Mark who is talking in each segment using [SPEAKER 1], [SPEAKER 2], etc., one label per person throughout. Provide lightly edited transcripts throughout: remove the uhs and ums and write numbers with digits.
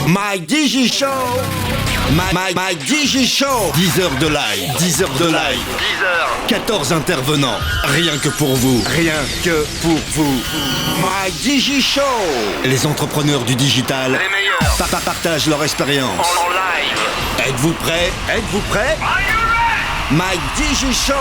[SPEAKER 1] My Digi Show. My Digi Show. 10 heures de live. 10 heures de live. 10 heures. 14 intervenants. Rien que pour vous. Rien que pour vous. My Digi Show. Les entrepreneurs du digital. Les meilleurs. Partagent leur expérience. En live. Êtes-vous prêts? Êtes-vous prêts? Are you ready? My Digi Show.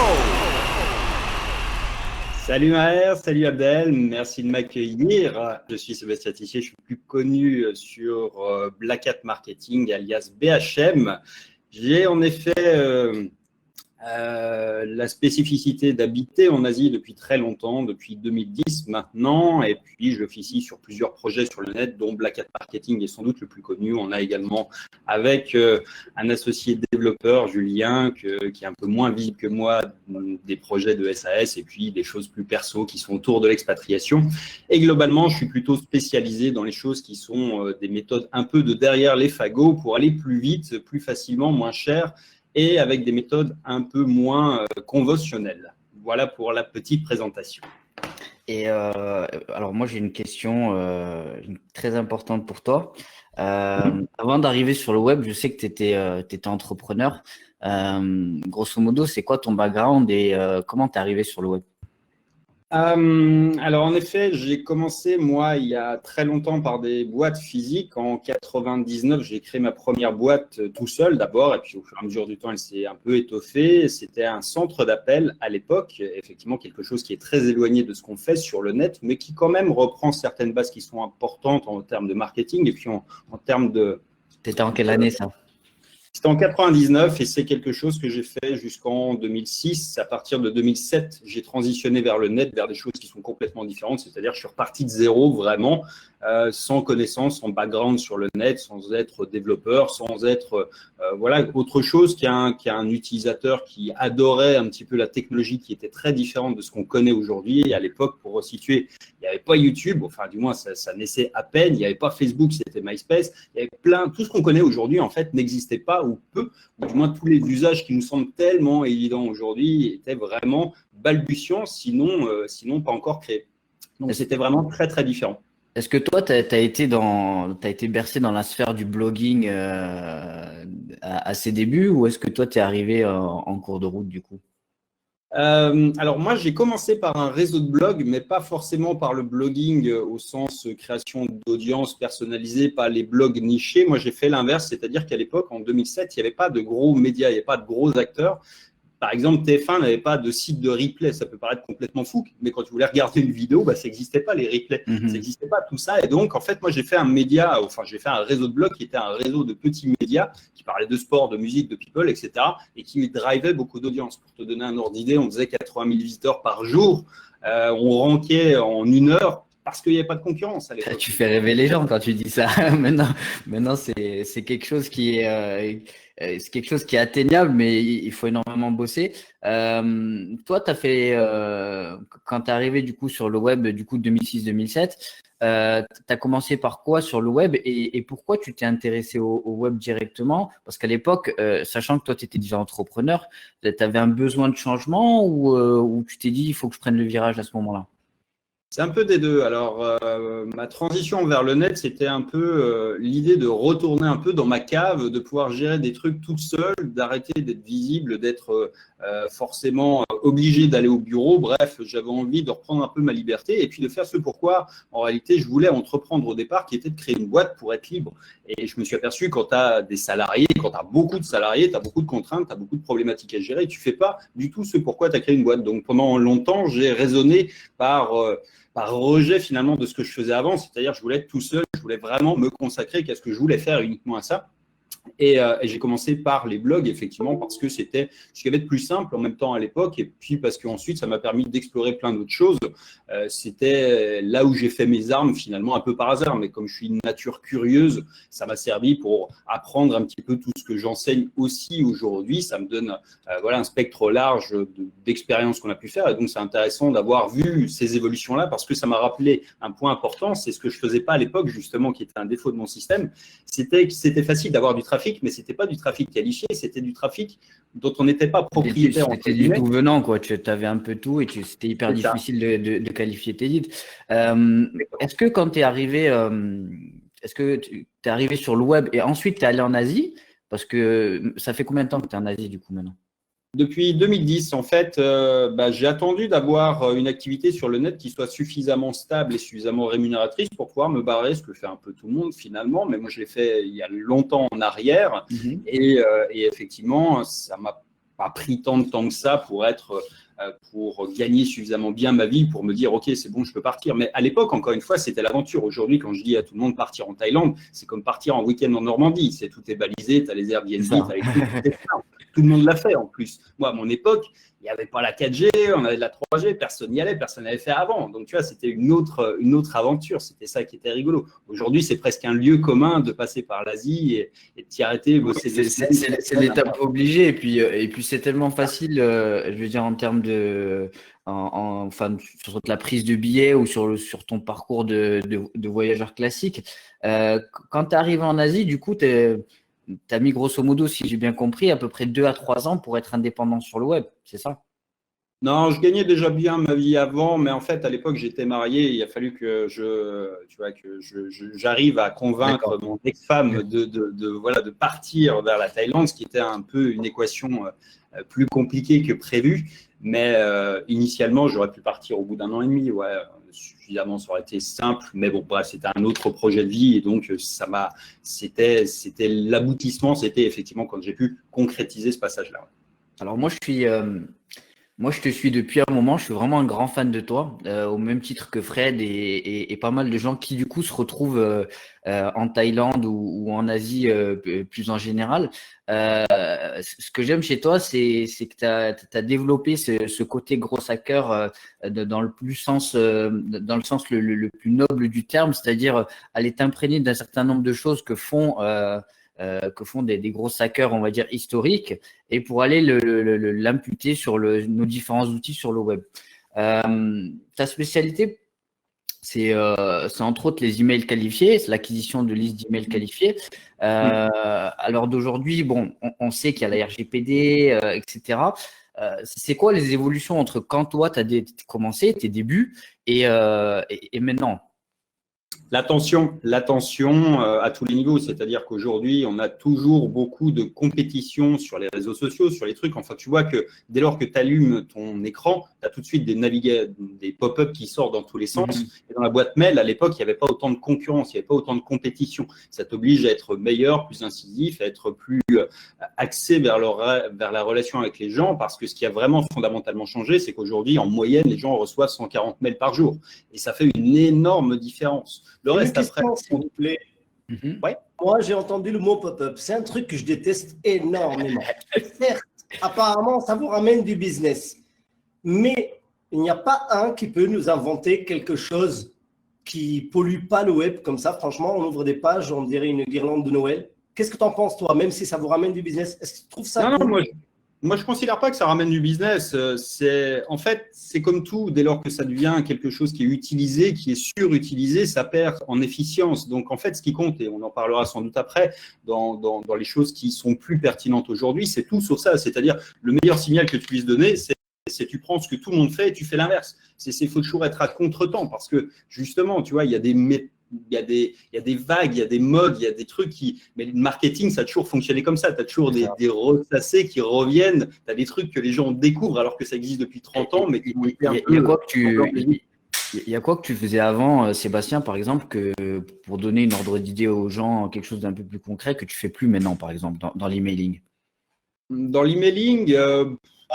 [SPEAKER 2] Salut Maher, salut Abdel, merci de m'accueillir. Je suis Sébastien Tissier, je suis plus connu sur Black Hat Marketing alias BHM. J'ai en effet la spécificité d'habiter en Asie depuis très longtemps, depuis 2010 maintenant, et puis j'officie sur plusieurs projets sur le net, dont Black Hat Marketing est sans doute le plus connu. On a également avec un associé développeur, Julien, qui est un peu moins visible que moi, des projets de SAS et puis des choses plus perso qui sont autour de l'expatriation. Et globalement, je suis plutôt spécialisé dans les choses qui sont des méthodes un peu de derrière les fagots pour aller plus vite, plus facilement, moins cher, et avec des méthodes un peu moins conventionnelles. Voilà pour la petite présentation.
[SPEAKER 3] Et alors moi j'ai une question très importante pour toi. Avant d'arriver sur le web, je sais que tu étais entrepreneur. Grosso modo, c'est quoi ton background et comment tu es arrivé sur le web?
[SPEAKER 2] Alors en effet, j'ai commencé moi il y a très longtemps par des boîtes physiques. En 99, j'ai créé ma première boîte tout seul d'abord, et puis au fur et à mesure du temps, elle s'est un peu étoffée. C'était un centre d'appel à l'époque, effectivement quelque chose qui est très éloigné de ce qu'on fait sur le net, mais qui quand même reprend certaines bases qui sont importantes en termes de marketing et puis en termes de…
[SPEAKER 3] C'était en quelle année ça?
[SPEAKER 2] C'était en 99 et c'est quelque chose que j'ai fait jusqu'en 2006. À partir de 2007, j'ai transitionné vers le net, vers des choses qui sont complètement différentes. C'est-à-dire que je suis reparti de zéro vraiment, sans connaissance, sans background sur le net, sans être développeur, sans être autre chose qu'un utilisateur qui adorait un petit peu la technologie qui était très différente de ce qu'on connaît aujourd'hui. Et à l'époque, pour resituer, il n'y avait pas YouTube, enfin du moins ça naissait à peine. Il n'y avait pas Facebook, c'était MySpace. Il y avait tout ce qu'on connaît aujourd'hui en fait n'existait pas ou peu, ou du moins tous les usages qui nous semblent tellement évidents aujourd'hui étaient vraiment balbutiants, sinon pas encore créés. Donc c'était vraiment très très différent.
[SPEAKER 3] Est-ce que toi, tu as été bercé dans la sphère du blogging à ses débuts, ou est-ce que toi, tu es arrivé en cours de route du coup?
[SPEAKER 2] Alors moi, j'ai commencé par un réseau de blogs, mais pas forcément par le blogging au sens création d'audience personnalisée, pas les blogs nichés. Moi, j'ai fait l'inverse, c'est-à-dire qu'à l'époque, en 2007, il n'y avait pas de gros médias, il n'y avait pas de gros acteurs. Par exemple, TF1 n'avait pas de site de replay. Ça peut paraître complètement fou, mais quand tu voulais regarder une vidéo, ça n'existait pas, les replays. Ça n'existait pas, tout ça. Et donc, en fait, moi, j'ai fait un réseau de blogs qui était un réseau de petits médias qui parlaient de sport, de musique, de people, etc. et qui drivait beaucoup d'audience. Pour te donner un ordre d'idée, on faisait 80 000 visiteurs par jour. On rankait en 1 heure. Parce qu'il n'y avait pas de concurrence à l'époque.
[SPEAKER 3] Tu fais rêver les gens quand tu dis ça. Maintenant c'est quelque chose qui est atteignable, mais il faut énormément bosser. Toi, tu as fait quand tu es arrivé du coup sur le web, du coup 2006-2007, tu as commencé par quoi sur le web et pourquoi tu t'es intéressé au web directement? Parce qu'à l'époque, sachant que toi, tu étais déjà entrepreneur, tu avais un besoin de changement ou tu t'es dit il faut que je prenne le virage à ce moment-là?
[SPEAKER 2] C'est un peu des deux. Alors, ma transition vers le net, c'était un peu l'idée de retourner un peu dans ma cave, de pouvoir gérer des trucs toute seule, d'arrêter d'être visible, d'être forcément obligé d'aller au bureau. Bref, j'avais envie de reprendre un peu ma liberté et puis de faire ce pourquoi, en réalité, je voulais entreprendre au départ, qui était de créer une boîte pour être libre. Et je me suis aperçu quand tu as des salariés, quand tu as beaucoup de salariés, tu as beaucoup de contraintes, tu as beaucoup de problématiques à gérer, tu ne fais pas du tout ce pourquoi tu as créé une boîte. Donc, pendant longtemps, j'ai raisonné par rejet finalement de ce que je faisais avant, c'est-à-dire je voulais être tout seul, je voulais vraiment me consacrer qu'à ce que je voulais faire uniquement à ça. Et j'ai commencé par les blogs, effectivement, parce que c'était ce qu'il y avait de plus simple en même temps à l'époque, et puis parce qu'ensuite, ça m'a permis d'explorer plein d'autres choses. C'était là où j'ai fait mes armes, finalement, un peu par hasard, mais comme je suis une nature curieuse, ça m'a servi pour apprendre un petit peu tout ce que j'enseigne aussi aujourd'hui. Ça me donne un spectre large d'expériences qu'on a pu faire, et donc c'est intéressant d'avoir vu ces évolutions-là, parce que ça m'a rappelé un point important, c'est ce que je ne faisais pas à l'époque, justement, qui était un défaut de mon système, c'était que c'était facile d'avoir du trafic, mais ce n'était pas du trafic qualifié, c'était du trafic dont on n'était pas propriétaire.
[SPEAKER 3] C'était du tout venant, quoi. Tu avais un peu tout et c'était hyper difficile de qualifier tes leads. Est-ce que quand tu es arrivé, est-ce que tu es arrivé sur le web et ensuite tu es allé en Asie? Parce que ça fait combien de temps que tu es en Asie du coup maintenant?
[SPEAKER 2] Depuis 2010, en fait, j'ai attendu d'avoir une activité sur le net qui soit suffisamment stable et suffisamment rémunératrice pour pouvoir me barrer, ce que fait un peu tout le monde finalement. Mais moi, je l'ai fait il y a longtemps en arrière. Et effectivement, ça m'a pas pris tant de temps que ça pour gagner suffisamment bien ma vie pour me dire ok, c'est bon, je peux partir. Mais à l'époque, encore une fois, c'était l'aventure. Aujourd'hui, quand je dis à tout le monde partir en Thaïlande, c'est comme partir en week-end en Normandie. C'est tout est balisé, tu as les Airbnb, tu as les trucs. Tout le monde l'a fait en plus. Moi, à mon époque, il n'y avait pas la 4G, on avait de la 3G, personne n'y allait, personne n'avait fait avant. Donc, tu vois, c'était une autre aventure. C'était ça qui était rigolo. Aujourd'hui, c'est presque un lieu commun de passer par l'Asie et de t'y arrêter, bosser.
[SPEAKER 3] C'est l'étape obligée. Et puis c'est tellement facile, je veux dire, en termes de. Enfin, sur la prise de billets ou sur ton parcours de voyageur classique. Quand tu arrives en Asie, du coup, tu as mis grosso modo, si j'ai bien compris, à peu près 2 à 3 ans pour être indépendant sur le web, c'est ça?
[SPEAKER 2] Non, je gagnais déjà bien ma vie avant, mais en fait, à l'époque, j'étais marié. Il a fallu que j'arrive à convaincre mon ex-femme de partir vers la Thaïlande, ce qui était un peu une équation plus compliquée que prévu. Mais initialement, j'aurais pu partir au bout d'1 an et demi. Ouais, suffisamment, ça aurait été simple. Mais bon, bref, c'était un autre projet de vie et donc c'était l'aboutissement. C'était effectivement quand j'ai pu concrétiser ce passage-là.
[SPEAKER 3] Alors moi, je te suis depuis un moment. Je suis vraiment un grand fan de toi, au même titre que Fred et pas mal de gens qui, du coup, se retrouvent en Thaïlande ou en Asie plus en général. Ce que j'aime chez toi, c'est que tu as développé ce côté gros hacker dans le sens le plus noble du terme, c'est-à-dire aller t'imprégner d'un certain nombre de choses que font des gros hackers, on va dire, historiques, et pour aller l'imputer sur nos différents outils sur le web. Ta spécialité, c'est entre autres les emails qualifiés, c'est l'acquisition de listes d'emails qualifiés. Alors d'aujourd'hui, bon, on sait qu'il y a la RGPD, etc. C'est quoi les évolutions entre quand toi, tu as commencé, tes débuts, et maintenant?
[SPEAKER 2] L'attention à tous les niveaux, c'est-à-dire qu'aujourd'hui, on a toujours beaucoup de compétition sur les réseaux sociaux, sur les trucs. Enfin, tu vois que dès lors que tu allumes ton écran, tu as tout de suite des pop-up qui sortent dans tous les sens. Et dans la boîte mail, à l'époque, il n'y avait pas autant de concurrence, il n'y avait pas autant de compétition. Ça t'oblige à être meilleur, plus incisif, à être plus axé vers la relation avec les gens, parce que ce qui a vraiment fondamentalement changé, c'est qu'aujourd'hui, en moyenne, les gens reçoivent 140 mails par jour. Et ça fait une énorme différence. Le reste, après,
[SPEAKER 4] s'il vous plaît.
[SPEAKER 2] Ouais.
[SPEAKER 4] Moi, j'ai entendu le mot pop-up. C'est un truc que je déteste énormément. Certes, apparemment, ça vous ramène du business. Mais il n'y a pas un qui peut nous inventer quelque chose qui pollue pas le web comme ça. Franchement, on ouvre des pages, on dirait une guirlande de Noël. Qu'est-ce que tu en penses, toi, même si ça vous ramène du business? Est-ce que tu trouves ça
[SPEAKER 2] Non, moi, je ne considère pas que ça ramène du business. En fait, c'est comme tout, dès lors que ça devient quelque chose qui est utilisé, qui est surutilisé, ça perd en efficience. Donc, en fait, ce qui compte, et on en parlera sans doute après, dans les choses qui sont plus pertinentes aujourd'hui, c'est tout sur ça. C'est-à-dire, le meilleur signal que tu puisses donner, c'est tu prends ce que tout le monde fait et tu fais l'inverse. Il faut toujours être à contre-temps parce que, justement, tu vois, il y a des vagues, il y a des modes, il y a des trucs mais le marketing, ça a toujours fonctionné comme ça. Tu as toujours des ressassés qui reviennent. Tu as des trucs que les gens découvrent alors que ça existe depuis 30 ans, mais qui ont été un peu.
[SPEAKER 3] Il y a quoi que tu faisais avant, Sébastien, par exemple, que pour donner une ordre d'idée aux gens, quelque chose d'un peu plus concret que tu fais plus maintenant, par exemple, dans l'emailing?
[SPEAKER 2] Dans l'emailing,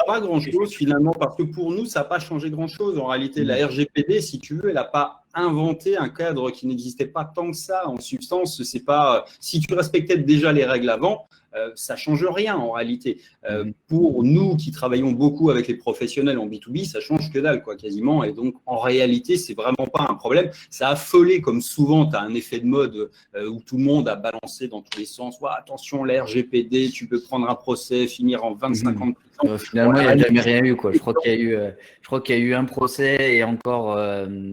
[SPEAKER 2] pas grand-chose finalement, parce que pour nous, ça n'a pas changé grand-chose. En réalité, la RGPD, si tu veux, elle n'a pas inventé un cadre qui n'existait pas tant que ça. En substance, c'est pas. Si tu respectais déjà les règles avant, ça change rien en réalité. Pour nous qui travaillons beaucoup avec les professionnels en B2B, ça change que dalle, quoi, quasiment. Et donc, en réalité, c'est vraiment pas un problème. Ça a affolé, comme souvent, tu as un effet de mode où tout le monde a balancé dans tous les sens. Ouais, attention, la RGPD, tu peux prendre un procès, finir en 25 ans de prison.
[SPEAKER 3] Finalement, il n'y a jamais rien eu, quoi. Je crois qu'il y a eu un procès et encore,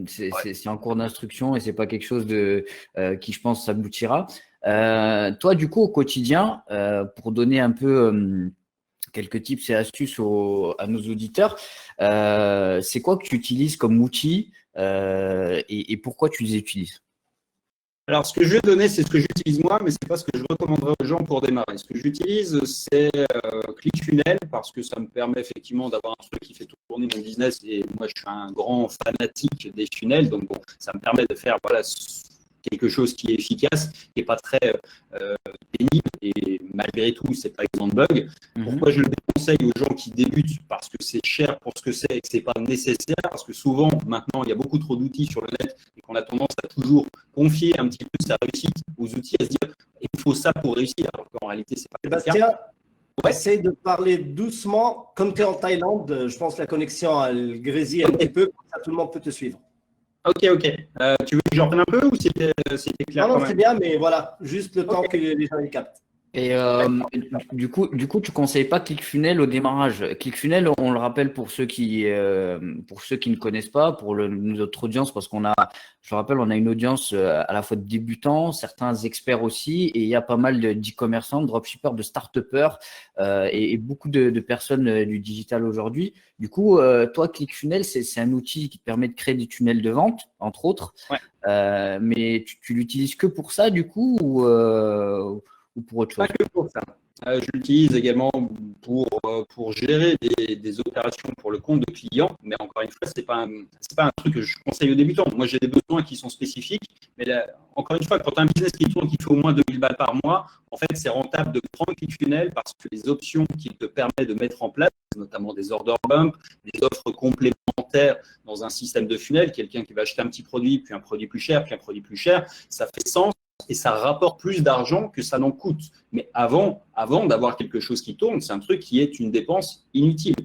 [SPEAKER 3] c'est en cours d'instruction et c'est pas quelque chose qui, je pense, s'aboutira. Toi, du coup, au quotidien, pour donner un peu quelques tips et astuces à nos auditeurs, c'est quoi que tu utilises comme outil et pourquoi tu les utilises?
[SPEAKER 2] Alors, ce que je vais donner, c'est ce que j'utilise moi, mais ce n'est pas ce que je recommanderais aux gens pour démarrer. Ce que j'utilise, c'est ClickFunnels, parce que ça me permet effectivement d'avoir un truc qui fait tourner mon business. Et moi, je suis un grand fanatique des funnels, donc bon, ça me permet de faire quelque chose qui est efficace, qui n'est pas très pénible, et malgré tout, c'est pas exempt de bug. Pourquoi je le déconseille aux gens qui débutent? Parce que c'est cher pour ce que c'est et que c'est pas nécessaire, parce que souvent, maintenant, il y a beaucoup trop d'outils sur le net et qu'on a tendance à toujours confier un petit peu sa réussite aux outils, à se dire il faut ça pour réussir, alors qu'en réalité, c'est pas le cas.
[SPEAKER 4] Sébastien, essaye de parler doucement. Comme tu es en Thaïlande, je pense que la connexion elle grésille un petit peu, comme ça tout le monde peut te suivre.
[SPEAKER 2] Ok. Tu veux que j'en prenne un peu ou c'était clair?
[SPEAKER 4] Non, c'est bien, mais voilà, juste le temps que les gens les captent.
[SPEAKER 3] Et du coup, tu conseilles pas ClickFunnels au démarrage. ClickFunnels, on le rappelle pour ceux qui ne connaissent pas, pour notre audience, parce je le rappelle, on a une audience à la fois de débutants, certains experts aussi, et il y a pas mal d'e-commerçants, de dropshippers, de start-upers et beaucoup de personnes du digital aujourd'hui. Du coup, toi, ClickFunnels, c'est un outil qui te permet de créer des tunnels de vente, entre autres. Ouais. Mais tu l'utilises que pour ça, du coup, ou pour autre chose?
[SPEAKER 2] Pas que pour ça. Je l'utilise également pour gérer des opérations pour le compte de clients, mais encore une fois, c'est pas un truc que je conseille aux débutants. Moi, j'ai des besoins qui sont spécifiques, mais là, encore une fois, quand tu as un business qui tourne, qui fait au moins 2000 balles par mois, en fait, c'est rentable de prendre ClickFunnels parce que les options qu'il te permet de mettre en place, notamment des order bumps, des offres complémentaires dans un système de funnel, quelqu'un qui va acheter un petit produit, puis un produit plus cher, puis un produit plus cher, ça fait sens. Et ça rapporte plus d'argent que ça n'en coûte. Mais avant d'avoir quelque chose qui tourne, c'est un truc qui est une dépense inutile.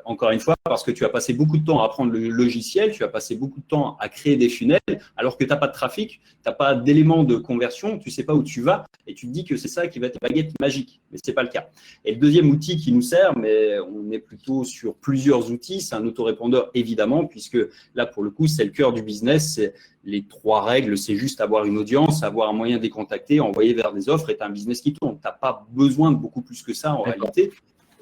[SPEAKER 2] Encore une fois, parce que tu as passé beaucoup de temps à apprendre le logiciel, tu as passé beaucoup de temps à créer des funnels, alors que tu n'as pas de trafic, tu n'as pas d'éléments de conversion, tu ne sais pas où tu vas, et tu te dis que c'est ça qui va être la baguette magique. Mais ce n'est pas le cas. Et le deuxième outil qui nous sert, mais on est plutôt sur plusieurs outils, c'est un autorépondeur évidemment, puisque là, pour le coup, c'est le cœur du business, c'est les 3 règles, c'est juste avoir une audience, avoir un moyen de les contacter, envoyer vers des offres et tu as un business qui tourne. Tu n'as pas besoin de beaucoup plus que ça en réalité.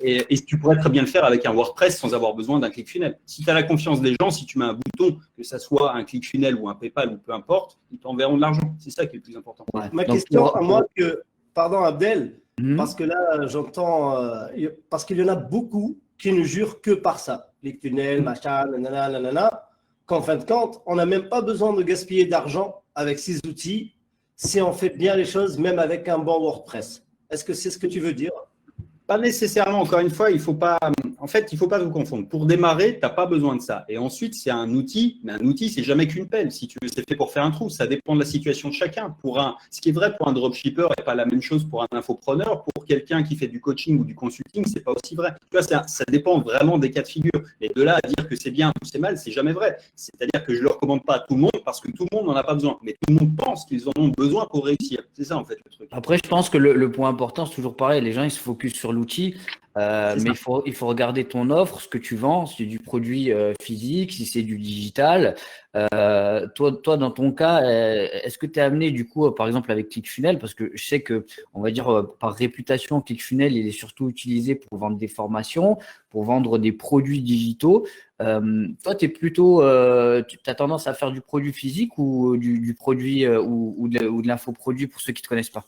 [SPEAKER 2] Et tu pourrais très bien le faire avec un WordPress sans avoir besoin d'un ClickFunnels. Si tu as la confiance des gens, si tu mets un bouton, que ça soit un ClickFunnels ou un PayPal ou peu importe, ils t'enverront de l'argent. C'est ça qui est le plus important.
[SPEAKER 4] Ouais. Ma question à moi, pardon Abdel, parce que là j'entends, parce qu'il y en a beaucoup qui ne jurent que par ça. ClickFunnels, machin, nanana, qu'en fin de compte, on n'a même pas besoin de gaspiller d'argent avec ces outils si on fait bien les choses, même avec un bon WordPress. Est-ce que c'est ce que tu veux dire?
[SPEAKER 2] Pas nécessairement, encore une fois, il faut pas vous confondre. Pour démarrer, tu n'as pas besoin de ça. Et ensuite, c'est un outil, mais un outil, c'est jamais qu'une pelle. Si tu veux, c'est fait pour faire un trou. Ça dépend de la situation de chacun. Ce qui est vrai pour un dropshipper n'est pas la même chose pour un infopreneur. Pour quelqu'un qui fait du coaching ou du consulting, c'est pas aussi vrai. Tu vois, ça dépend vraiment des cas de figure. Et de là à dire que c'est bien ou c'est mal, c'est jamais vrai. C'est-à-dire que je ne le recommande pas à tout le monde parce que tout le monde n'en a pas besoin. Mais tout le monde pense qu'ils en ont besoin pour réussir. C'est ça, en fait, le truc.
[SPEAKER 3] Après, je pense que le point important, c'est toujours pareil. Les gens, ils se focusent sur l'outil. Mais il faut regarder ton offre, ce que tu vends, si c'est du produit physique, si c'est du digital. Toi, dans ton cas, est-ce que tu es amené du coup, par exemple avec ClickFunnels, parce que je sais que, on va dire par réputation, ClickFunnels, il est surtout utilisé pour vendre des formations, pour vendre des produits digitaux. Toi, tu es plutôt, tu as tendance à faire du produit physique ou du produit ou de l'infoproduit pour ceux qui ne te connaissent pas?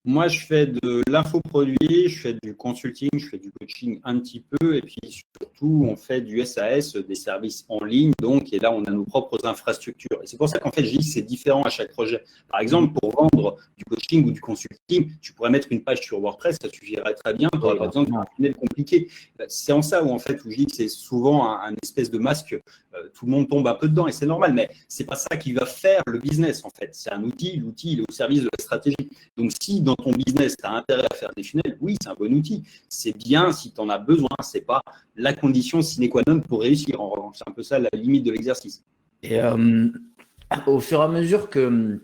[SPEAKER 2] Moi, je fais de l'infoproduit, je fais du consulting, je fais du coaching un petit peu, et puis surtout, on fait du SAS, des services en ligne, donc, et là, on a nos propres infrastructures. Et c'est pour ça qu'en fait, je dis que c'est différent à chaque projet. Par exemple, pour vendre du coaching ou du consulting, tu pourrais mettre une page sur WordPress, ça suffirait très bien, tu n'auras pas besoin d'un tunnel compliqué. C'est en ça où, en fait, où je dis que c'est souvent un espèce de masque. Tout le monde tombe un peu dedans et c'est normal, mais c'est pas ça qui va faire le business en fait. C'est un outil, l'outil il est au service de la stratégie. Donc si dans ton business tu as intérêt à faire des funnels, oui c'est un bon outil. C'est bien si tu en as besoin, c'est pas la condition sine qua non pour réussir. En revanche, c'est un peu ça la limite de l'exercice.
[SPEAKER 3] Et au fur et à mesure que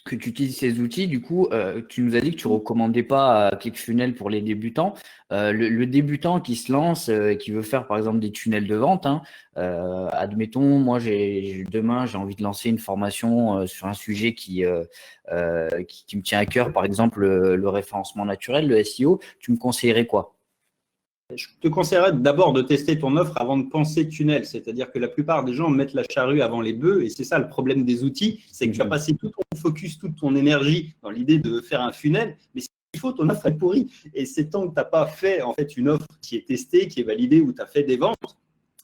[SPEAKER 3] tu utilises ces outils, du coup, tu nous as dit que tu ne recommandais pas ClickFunnels pour les débutants. Le débutant qui se lance, qui veut faire par exemple des tunnels de vente, hein, admettons, moi demain j'ai envie de lancer une formation sur un sujet qui me tient à cœur, par exemple le référencement naturel, le SEO, tu me conseillerais quoi?
[SPEAKER 2] Je te conseillerais d'abord de tester ton offre avant de penser tunnel. C'est-à-dire que la plupart des gens mettent la charrue avant les bœufs et c'est ça le problème des outils, c'est que tu as passé tout ton focus, toute ton énergie dans l'idée de faire un funnel, mais il faut ton offre est pourrie. Et c'est tant que tu n'as pas fait en fait une offre qui est testée, qui est validée, où tu as fait des ventes,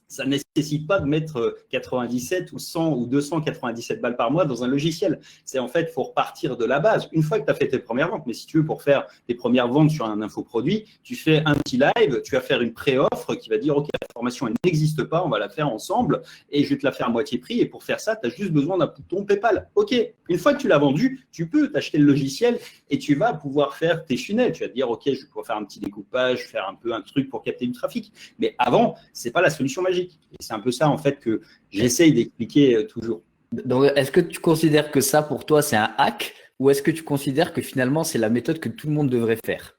[SPEAKER 2] ça ne nécessite pas de mettre 97 ou 100 ou 297 balles par mois dans un logiciel. C'est en fait, il faut repartir de la base. Une fois que tu as fait tes premières ventes, mais si tu veux, pour faire tes premières ventes sur un infoproduit, tu fais un petit live, tu vas faire une pré-offre qui va dire, OK, la formation, elle n'existe pas, on va la faire ensemble et je vais te la faire à moitié prix. Et pour faire ça, tu as juste besoin d'un bouton PayPal. OK, une fois que tu l'as vendu, tu peux t'acheter le logiciel et tu vas pouvoir faire tes funnels. Tu vas te dire, OK, je vais pouvoir faire un petit découpage, faire un peu un truc pour capter du trafic. Mais avant, ce n'est pas la solution magique. Et c'est un peu ça, en fait, que j'essaye d'expliquer toujours.
[SPEAKER 3] Donc, est-ce que tu considères que ça, pour toi, c'est un hack ou est-ce que tu considères que finalement, c'est la méthode que tout le monde devrait faire?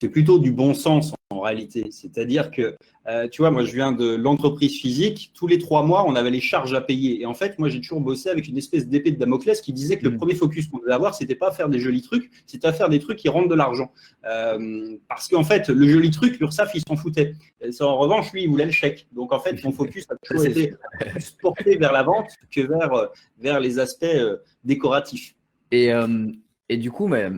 [SPEAKER 2] C'est plutôt du bon sens en réalité. C'est-à-dire que, tu vois, moi, je viens de l'entreprise physique. Tous les 3 mois, on avait les charges à payer. Et en fait, moi, j'ai toujours bossé avec une espèce d'épée de Damoclès qui disait que le premier focus qu'on devait avoir, c'était pas à faire des jolis trucs, c'était à faire des trucs qui rendent de l'argent. Parce qu'en fait, le joli truc, l'URSSAF, il s'en foutait. En revanche, lui, il voulait le chèque. Donc, en fait, mon focus a toujours été plus porté vers la vente que vers les aspects décoratifs.
[SPEAKER 3] Et du coup, mais,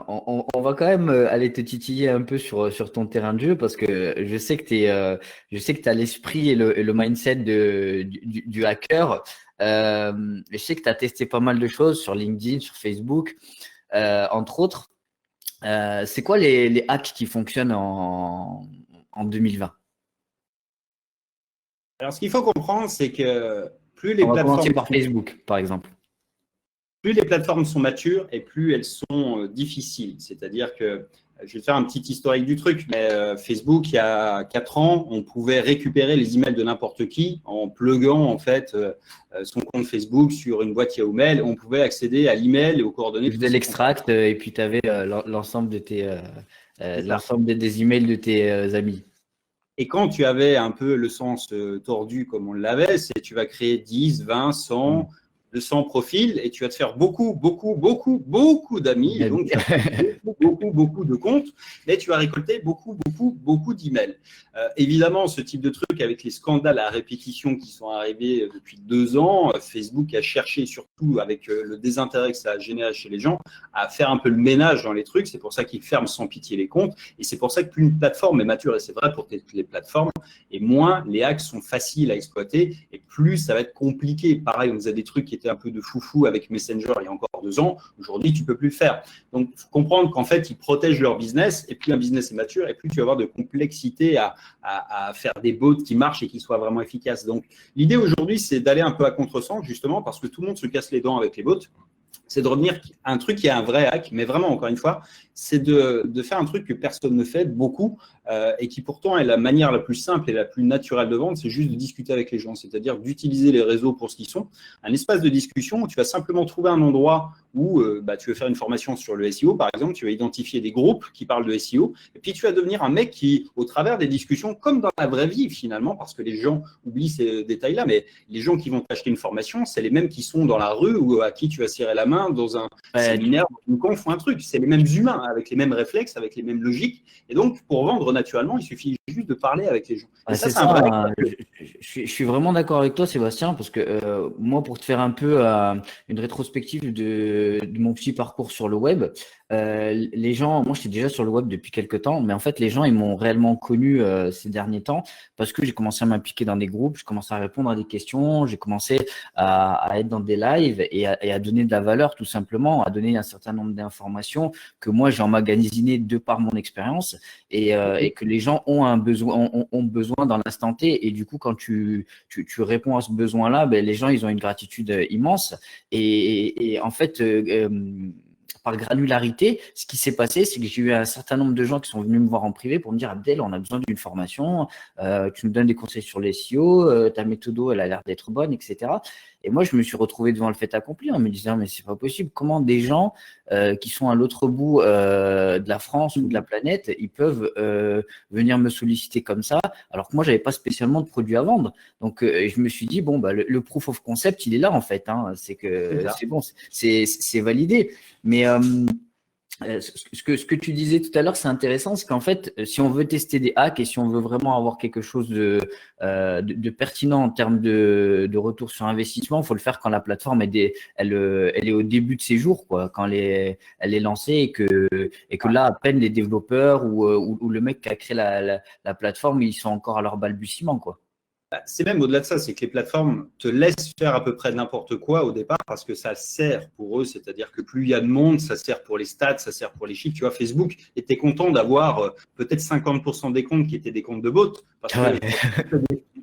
[SPEAKER 3] on va quand même aller te titiller un peu sur ton terrain de jeu parce que je sais que tu as l'esprit et le mindset du hacker. Je sais que tu as testé pas mal de choses sur LinkedIn, sur Facebook, entre autres. C'est quoi les hacks qui fonctionnent en 2020?
[SPEAKER 2] Alors, ce qu'il faut comprendre, c'est que plus les
[SPEAKER 3] On va
[SPEAKER 2] plateformes…
[SPEAKER 3] commencer par Facebook, par exemple.
[SPEAKER 2] Plus les plateformes sont matures et plus elles sont difficiles. C'est-à-dire que, je vais faire un petit historique du truc, mais Facebook, il y a 4 ans, on pouvait récupérer les emails de n'importe qui en pluguant en fait son compte Facebook sur une boîte Yahoo Mail. On pouvait accéder à l'email et aux coordonnées.
[SPEAKER 3] Tu faisais l'extract et puis tu avais l'ensemble de l'ensemble des emails de tes amis.
[SPEAKER 2] Et quand tu avais un peu le sens tordu comme on l'avait, c'est tu vas créer 10, 20, 100… 200 profils et tu vas te faire beaucoup d'amis. Et donc, tu as beaucoup de comptes, mais tu vas récolter beaucoup d'emails. Évidemment, ce type de truc avec les scandales à répétition qui sont arrivés depuis 2 ans, Facebook a cherché, surtout avec le désintérêt que ça a généré chez les gens, à faire un peu le ménage dans les trucs. C'est pour ça qu'ils ferment sans pitié les comptes. Et c'est pour ça que plus une plateforme est mature, et c'est vrai pour toutes les plateformes, et moins les hacks sont faciles à exploiter, et plus ça va être compliqué. Pareil, on faisait des trucs qui étaient un peu de foufou avec Messenger il y a encore 2 ans. Aujourd'hui, tu peux plus le faire. Donc, il faut comprendre qu'en fait, ils protègent leur business et plus un business est mature et plus tu vas avoir de complexité à faire des bots qui marchent et qui soient vraiment efficaces. Donc, l'idée aujourd'hui, c'est d'aller un peu à contresens justement parce que tout le monde se casse les dents avec les bots. C'est de revenir à un truc qui est un vrai hack, mais vraiment, encore une fois, c'est de faire un truc que personne ne fait, beaucoup, et qui pourtant est la manière la plus simple et la plus naturelle de vendre, c'est juste de discuter avec les gens, c'est-à-dire d'utiliser les réseaux pour ce qu'ils sont. Un espace de discussion où tu vas simplement trouver un endroit où tu veux faire une formation sur le SEO, par exemple, tu vas identifier des groupes qui parlent de SEO, et puis tu vas devenir un mec qui, au travers des discussions, comme dans la vraie vie finalement, parce que les gens oublient ces détails-là, mais les gens qui vont t'acheter une formation, c'est les mêmes qui sont dans la rue ou à qui tu vas serrer la main dans un séminaire, dans une conf ou un truc. C'est les mêmes humains, avec les mêmes réflexes, avec les mêmes logiques. Et donc, pour vendre naturellement, il suffit juste de parler avec les gens. Et
[SPEAKER 3] c'est ça, je suis vraiment d'accord avec toi, Sébastien, parce que moi, pour te faire un peu une rétrospective de mon petit parcours sur le web, les gens, moi, j'étais déjà sur le web depuis quelques temps, mais en fait, les gens, ils m'ont réellement connu ces derniers temps parce que j'ai commencé à m'impliquer dans des groupes, j'ai commencé à répondre à des questions, j'ai commencé à être dans des lives et à donner de la valeur, tout simplement, à donner un certain nombre d'informations que moi, j'ai emmagasinées de par mon expérience et que les gens ont besoin dans l'instant T. Et du coup, quand tu réponds à ce besoin-là, les gens, ils ont une gratitude immense. Et en fait, par granularité, ce qui s'est passé, c'est que j'ai eu un certain nombre de gens qui sont venus me voir en privé pour me dire « Abdel, on a besoin d'une formation, tu nous donnes des conseils sur les SEO, ta méthode, elle a l'air d'être bonne, etc. » Et moi, je me suis retrouvé devant le fait accompli en me disant « Mais c'est pas possible, comment des gens qui sont à l'autre bout de la France ou de la planète, ils peuvent venir me solliciter comme ça, alors que moi, j'avais pas spécialement de produits à vendre. » Donc, je me suis dit « Bon, le proof of concept, il est là en fait, hein, c'est que c'est bon, c'est validé. » Mais Ce que tu disais tout à l'heure, c'est intéressant, c'est qu'en fait, si on veut tester des hacks et si on veut vraiment avoir quelque chose de pertinent en termes de retour sur investissement, il faut le faire quand la plateforme elle est au début de ses jours, quoi, quand elle est lancée et que là, à peine les développeurs ou le mec qui a créé la plateforme, ils sont encore à leur balbutiement, quoi.
[SPEAKER 2] C'est même au-delà de ça, c'est que les plateformes te laissent faire à peu près n'importe quoi au départ parce que ça sert pour eux, c'est-à-dire que plus il y a de monde, ça sert pour les stats, ça sert pour les chiffres. Tu vois, Facebook était content d'avoir peut-être 50% des comptes qui étaient des comptes de bots parce que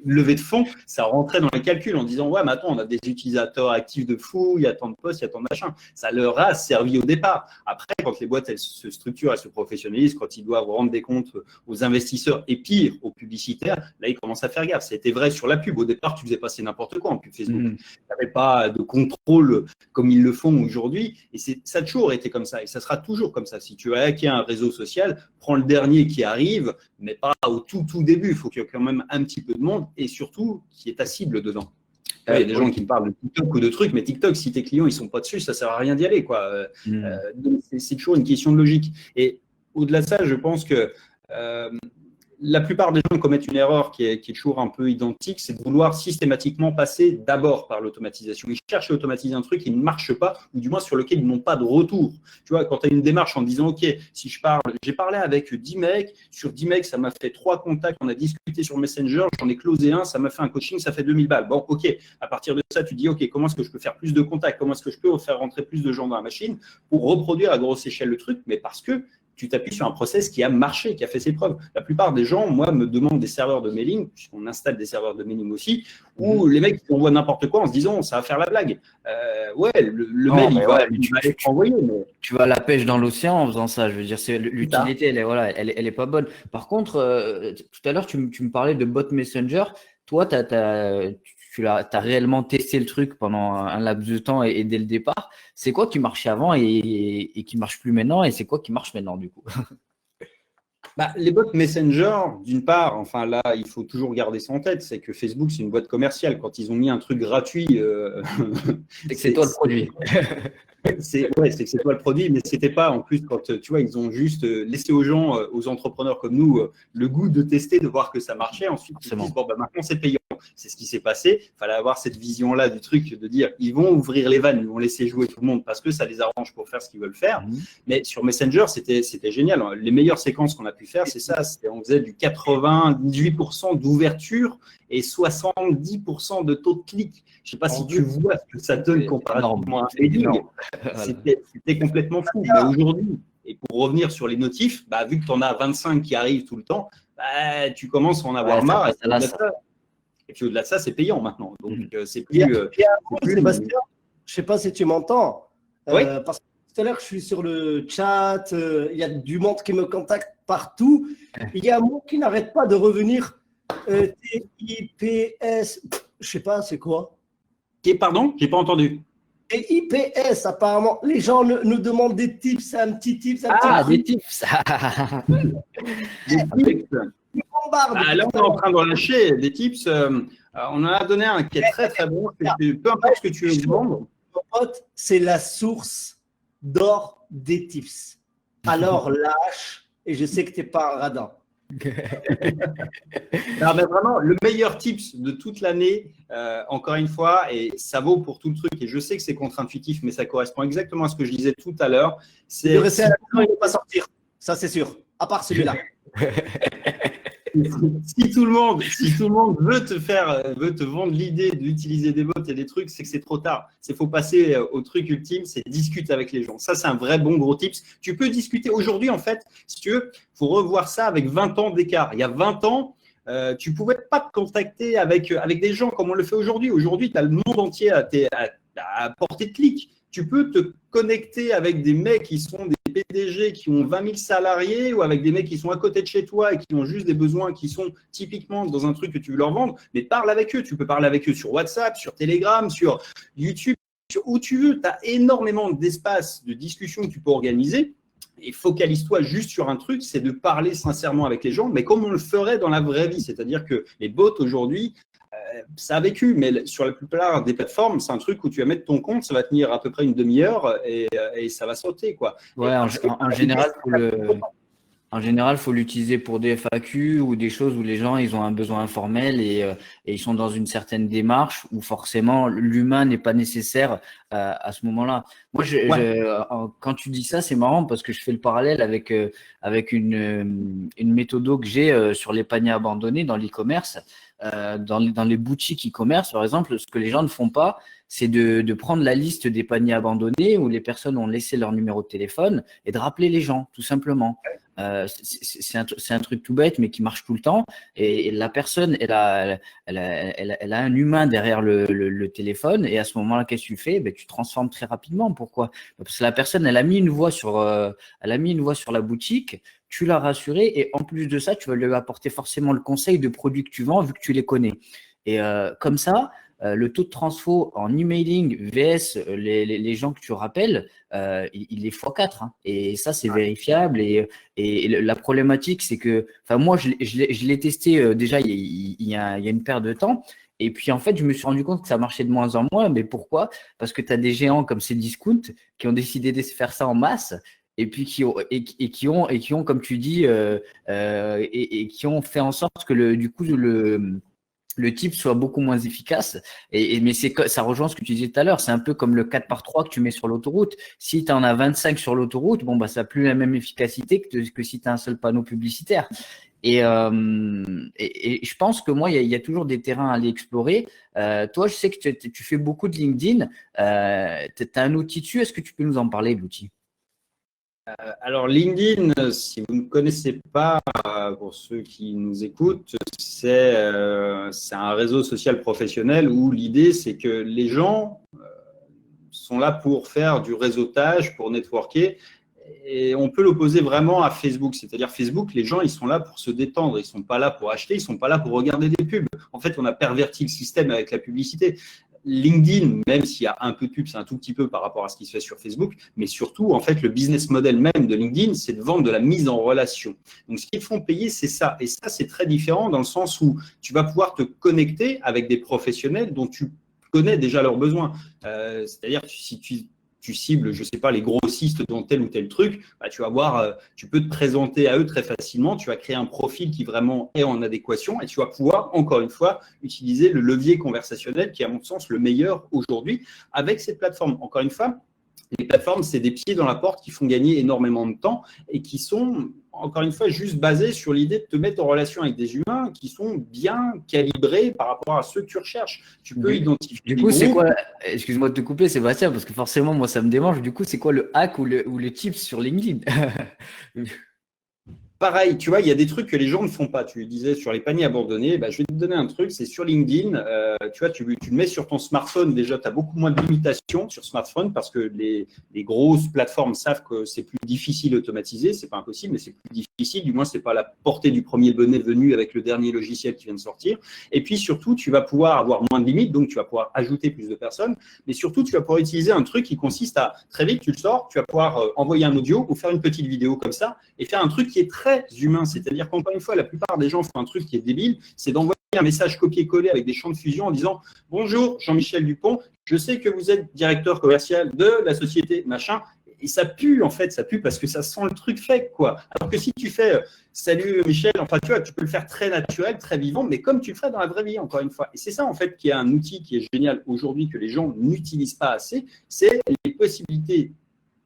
[SPEAKER 2] levée de fonds, ça rentrait dans les calculs en disant ouais, mais attends, on a des utilisateurs actifs de fou, il y a tant de posts, il y a tant de machin. Ça leur a servi au départ. Après, quand les boîtes elles se structurent, elles se professionnalisent, quand ils doivent rendre des comptes aux investisseurs et pire aux publicitaires, là ils commencent à faire gaffe. C'était vrai sur la pub. Au départ, tu faisais passer n'importe quoi en pub Facebook. Tu n'avais pas de contrôle comme ils le font aujourd'hui. Et ça a toujours été comme ça. Et ça sera toujours comme ça. Si tu as hacké un réseau social, prends le dernier qui arrive, mais pas au tout début. Il faut qu'il y ait quand même un petit peu de monde et surtout qu'il y ait ta cible dedans. Il y a des gens qui me parlent de TikTok ou de trucs, mais TikTok, si tes clients ils sont pas dessus, ça sert à rien d'y aller, quoi. Donc c'est toujours une question de logique. Et au-delà de ça, je pense que la plupart des gens commettent une erreur qui est toujours un peu identique, c'est de vouloir systématiquement passer d'abord par l'automatisation. Ils cherchent à automatiser un truc qui ne marche pas, ou du moins sur lequel ils n'ont pas de retour. Tu vois, quand tu as une démarche en disant, OK, si j'ai parlé avec 10 mecs, sur 10 mecs, ça m'a fait 3 contacts, on a discuté sur Messenger, j'en ai closé un, ça m'a fait un coaching, ça fait 2000 balles. Bon, OK, à partir de ça, tu dis, OK, comment est-ce que je peux faire plus de contacts? Comment est-ce que je peux faire rentrer plus de gens dans la machine pour reproduire à grosse échelle le truc? Mais parce que tu t'appuies sur un process qui a marché, qui a fait ses preuves. La plupart des gens, moi, me demandent des serveurs de mailing, puisqu'on installe des serveurs de mailing aussi, où les mecs envoient n'importe quoi en se disant ça va faire la blague. Ouais, le mail, il va être envoyé. Mais...
[SPEAKER 3] Tu vas à la pêche dans l'océan en faisant ça. Je veux dire, l'utilité, elle est pas bonne. Par contre, tout à l'heure, tu me parlais de bot Messenger. Toi, tu as réellement testé le truc pendant un laps de temps et dès le départ. C'est quoi qui marchait avant et qui marche plus maintenant et c'est quoi qui marche maintenant du coup?
[SPEAKER 2] Les bots Messenger, d'une part, enfin là, il faut toujours garder ça en tête, c'est que Facebook, c'est une boîte commerciale. Quand ils ont mis un truc gratuit…
[SPEAKER 3] c'est que c'est toi le produit.
[SPEAKER 2] C'est que c'est toi le produit, mais c'était pas en plus quand tu vois, ils ont juste laissé aux gens, aux entrepreneurs comme nous, le goût de tester, de voir que ça marchait. Ensuite, ils disent bon, maintenant c'est payant. C'est ce qui s'est passé. Il fallait avoir cette vision-là du truc de dire ils vont ouvrir les vannes, ils vont laisser jouer tout le monde parce que ça les arrange pour faire ce qu'ils veulent faire. Mais sur Messenger, c'était génial. Les meilleures séquences qu'on a pu faire, c'est ça. On faisait du 98% d'ouverture et 70% de taux de clic. Je ne sais pas si tu vois ce que ça donne comparativement à un trading. C'était complètement fou. Mais aujourd'hui, et pour revenir sur les notifs, vu que tu en as 25 qui arrivent tout le temps, tu commences à en avoir marre. Et puis au-delà de ça, c'est payant maintenant. Donc c'est plus.
[SPEAKER 4] Sébastien, je ne sais pas si tu m'entends.
[SPEAKER 2] Oui.
[SPEAKER 4] Parce que tout à l'heure, je suis sur le chat, il y a du monde qui me contacte partout. Il y a un mot qui n'arrête pas de revenir. TIPS, je ne sais pas, c'est quoi?
[SPEAKER 2] Pardon, je n'ai pas entendu.
[SPEAKER 4] Et IPS, apparemment, les gens nous demandent des tips, un petit tips.
[SPEAKER 3] Des tips.
[SPEAKER 2] Des tips. Là, on est en train de relâcher des tips. On en a donné un qui est très, très bon. Peu importe ce que tu veux vendre.
[SPEAKER 4] C'est la source d'or des tips. Alors, lâche, et je sais que tu n'es pas un radin.
[SPEAKER 2] Non, mais vraiment, le meilleur tips de toute l'année, encore une fois, et ça vaut pour tout le truc, et je sais que c'est contre-intuitif, mais ça correspond exactement à ce que je disais tout à l'heure. C'est
[SPEAKER 4] de rester à la maison et ne pas sortir. Ça, c'est sûr. À part celui-là.
[SPEAKER 2] Si tout le monde veut te vendre l'idée d'utiliser des bots et des trucs, c'est que c'est trop tard. Il faut passer au truc ultime, c'est discuter avec les gens. Ça, c'est un vrai bon gros tips. Tu peux discuter aujourd'hui, en fait, si tu veux, il faut revoir ça avec 20 ans d'écart. Il y a 20 ans, tu ne pouvais pas te contacter avec des gens comme on le fait aujourd'hui. Aujourd'hui, tu as le monde entier à portée de clic. Tu peux te connecter avec des mecs qui sont des PDG qui ont 20 000 salariés ou avec des mecs qui sont à côté de chez toi et qui ont juste des besoins qui sont typiquement dans un truc que tu veux leur vendre, mais parle avec eux. Tu peux parler avec eux sur WhatsApp, sur Telegram, sur YouTube, sur où tu veux. Tu as énormément d'espace de discussion que tu peux organiser et focalise-toi juste sur un truc, c'est de parler sincèrement avec les gens, mais comme on le ferait dans la vraie vie. C'est-à-dire que les bots aujourd'hui, ça a vécu, mais sur la plupart des plateformes, c'est un truc où tu vas mettre ton compte, ça va tenir à peu près une demi-heure et ça va sauter, quoi.
[SPEAKER 3] Ouais, en général, en général, faut l'utiliser pour des FAQ ou des choses où les gens ils ont un besoin informel et ils sont dans une certaine démarche où forcément l'humain n'est pas nécessaire à ce moment-là. Moi, quand tu dis ça, c'est marrant parce que je fais le parallèle avec une méthode que j'ai sur les paniers abandonnés dans l'e-commerce. Dans les boutiques e-commerce, par exemple, ce que les gens ne font pas, c'est de prendre la liste des paniers abandonnés où les personnes ont laissé leur numéro de téléphone et de rappeler les gens, tout simplement. C'est un truc tout bête, mais qui marche tout le temps. Et la personne, elle a un humain derrière le téléphone. Et à ce moment-là, qu'est-ce que tu fais? Ben, tu transformes très rapidement. Pourquoi? Parce que la personne, elle a mis une voix sur la boutique. Tu l'as rassuré et en plus de ça, tu vas lui apporter forcément le conseil de produits que tu vends vu que tu les connais. Et comme ça, le taux de transfo en emailing vs les gens que tu rappelles, il est x4. Hein. Et ça, c'est vérifiable. Et la problématique, c'est que, enfin, moi, je l'ai testé déjà il y a une paire de temps. Et puis, en fait, je me suis rendu compte que ça marchait de moins en moins. Mais pourquoi? Parce que tu as des géants comme Cdiscount qui ont décidé de faire ça en masse. Et puis qui ont, comme tu dis, et qui ont fait en sorte que le type soit beaucoup moins efficace. Mais ça rejoint ce que tu disais tout à l'heure. C'est un peu comme le 4x3 que tu mets sur l'autoroute. Si tu en as 25 sur l'autoroute, bon, bah, ça n'a plus la même efficacité que si tu as un seul panneau publicitaire. Et je pense que moi, il y a toujours des terrains à aller explorer. Toi, je sais que tu fais beaucoup de LinkedIn. Tu as un outil dessus. Est-ce que tu peux nous en parler de l'outil?
[SPEAKER 2] Alors LinkedIn, si vous ne connaissez pas, pour ceux qui nous écoutent, c'est un réseau social professionnel où l'idée c'est que les gens sont là pour faire du réseautage, pour networker. Et on peut l'opposer vraiment à Facebook, c'est-à-dire Facebook, les gens ils sont là pour se détendre, ils sont pas là pour acheter, ils sont pas là pour regarder des pubs. En fait, on a perverti le système avec la publicité. LinkedIn, même s'il y a un peu de pub, c'est un tout petit peu par rapport à ce qui se fait sur Facebook, mais surtout, en fait, le business model même de LinkedIn, c'est de vendre de la mise en relation. Donc, ce qu'ils font payer, c'est ça. Et ça, c'est très différent dans le sens où tu vas pouvoir te connecter avec des professionnels dont tu connais déjà leurs besoins. C'est-à-dire, si tu cibles, je sais pas, les grossistes dans tel ou tel truc, bah, tu peux te présenter à eux très facilement. Tu vas créer un profil qui vraiment est en adéquation et tu vas pouvoir, encore une fois, utiliser le levier conversationnel qui est, à mon sens, le meilleur aujourd'hui avec cette plateforme. Encore une fois, les plateformes, c'est des pieds dans la porte qui font gagner énormément de temps et qui sont, encore une fois, juste basées sur l'idée de te mettre en relation avec des humains qui sont bien calibrés par rapport à ceux que tu recherches. Tu peux identifier.
[SPEAKER 3] Du coup, c'est quoi, excuse-moi de te couper, Sébastien, parce que forcément, moi, ça me démange. Du coup, c'est quoi le hack ou le tips sur LinkedIn?
[SPEAKER 2] Pareil, tu vois, il y a des trucs que les gens ne font pas. Tu disais sur les paniers abandonnés, bah, je vais te donner un truc, c'est sur LinkedIn. Tu vois, tu le mets sur ton smartphone. Déjà, tu as beaucoup moins de limitations sur smartphone parce que les grosses plateformes savent que c'est plus difficile d'automatiser. C'est pas impossible, mais c'est plus difficile. Du moins, c'est pas à la portée du premier bonnet venu avec le dernier logiciel qui vient de sortir. Et puis surtout, tu vas pouvoir avoir moins de limites, donc tu vas pouvoir ajouter plus de personnes. Mais surtout, tu vas pouvoir utiliser un truc qui consiste à, très vite, tu le sors, tu vas pouvoir envoyer un audio ou faire une petite vidéo comme ça et faire un truc qui est très humain. C'est-à-dire qu'encore une fois, la plupart des gens font un truc qui est débile, c'est d'envoyer un message copier-coller avec des champs de fusion en disant « Bonjour, Jean-Michel Dupont, je sais que vous êtes directeur commercial de la société machin ». Et ça pue, en fait, ça pue parce que ça sent le truc fake, quoi. Alors que si tu fais « Salut Michel », enfin, tu vois, tu peux le faire très naturel, très vivant, mais comme tu le ferais dans la vraie vie, encore une fois. Et c'est ça, en fait, qui est un outil qui est génial aujourd'hui que les gens n'utilisent pas assez, c'est les possibilités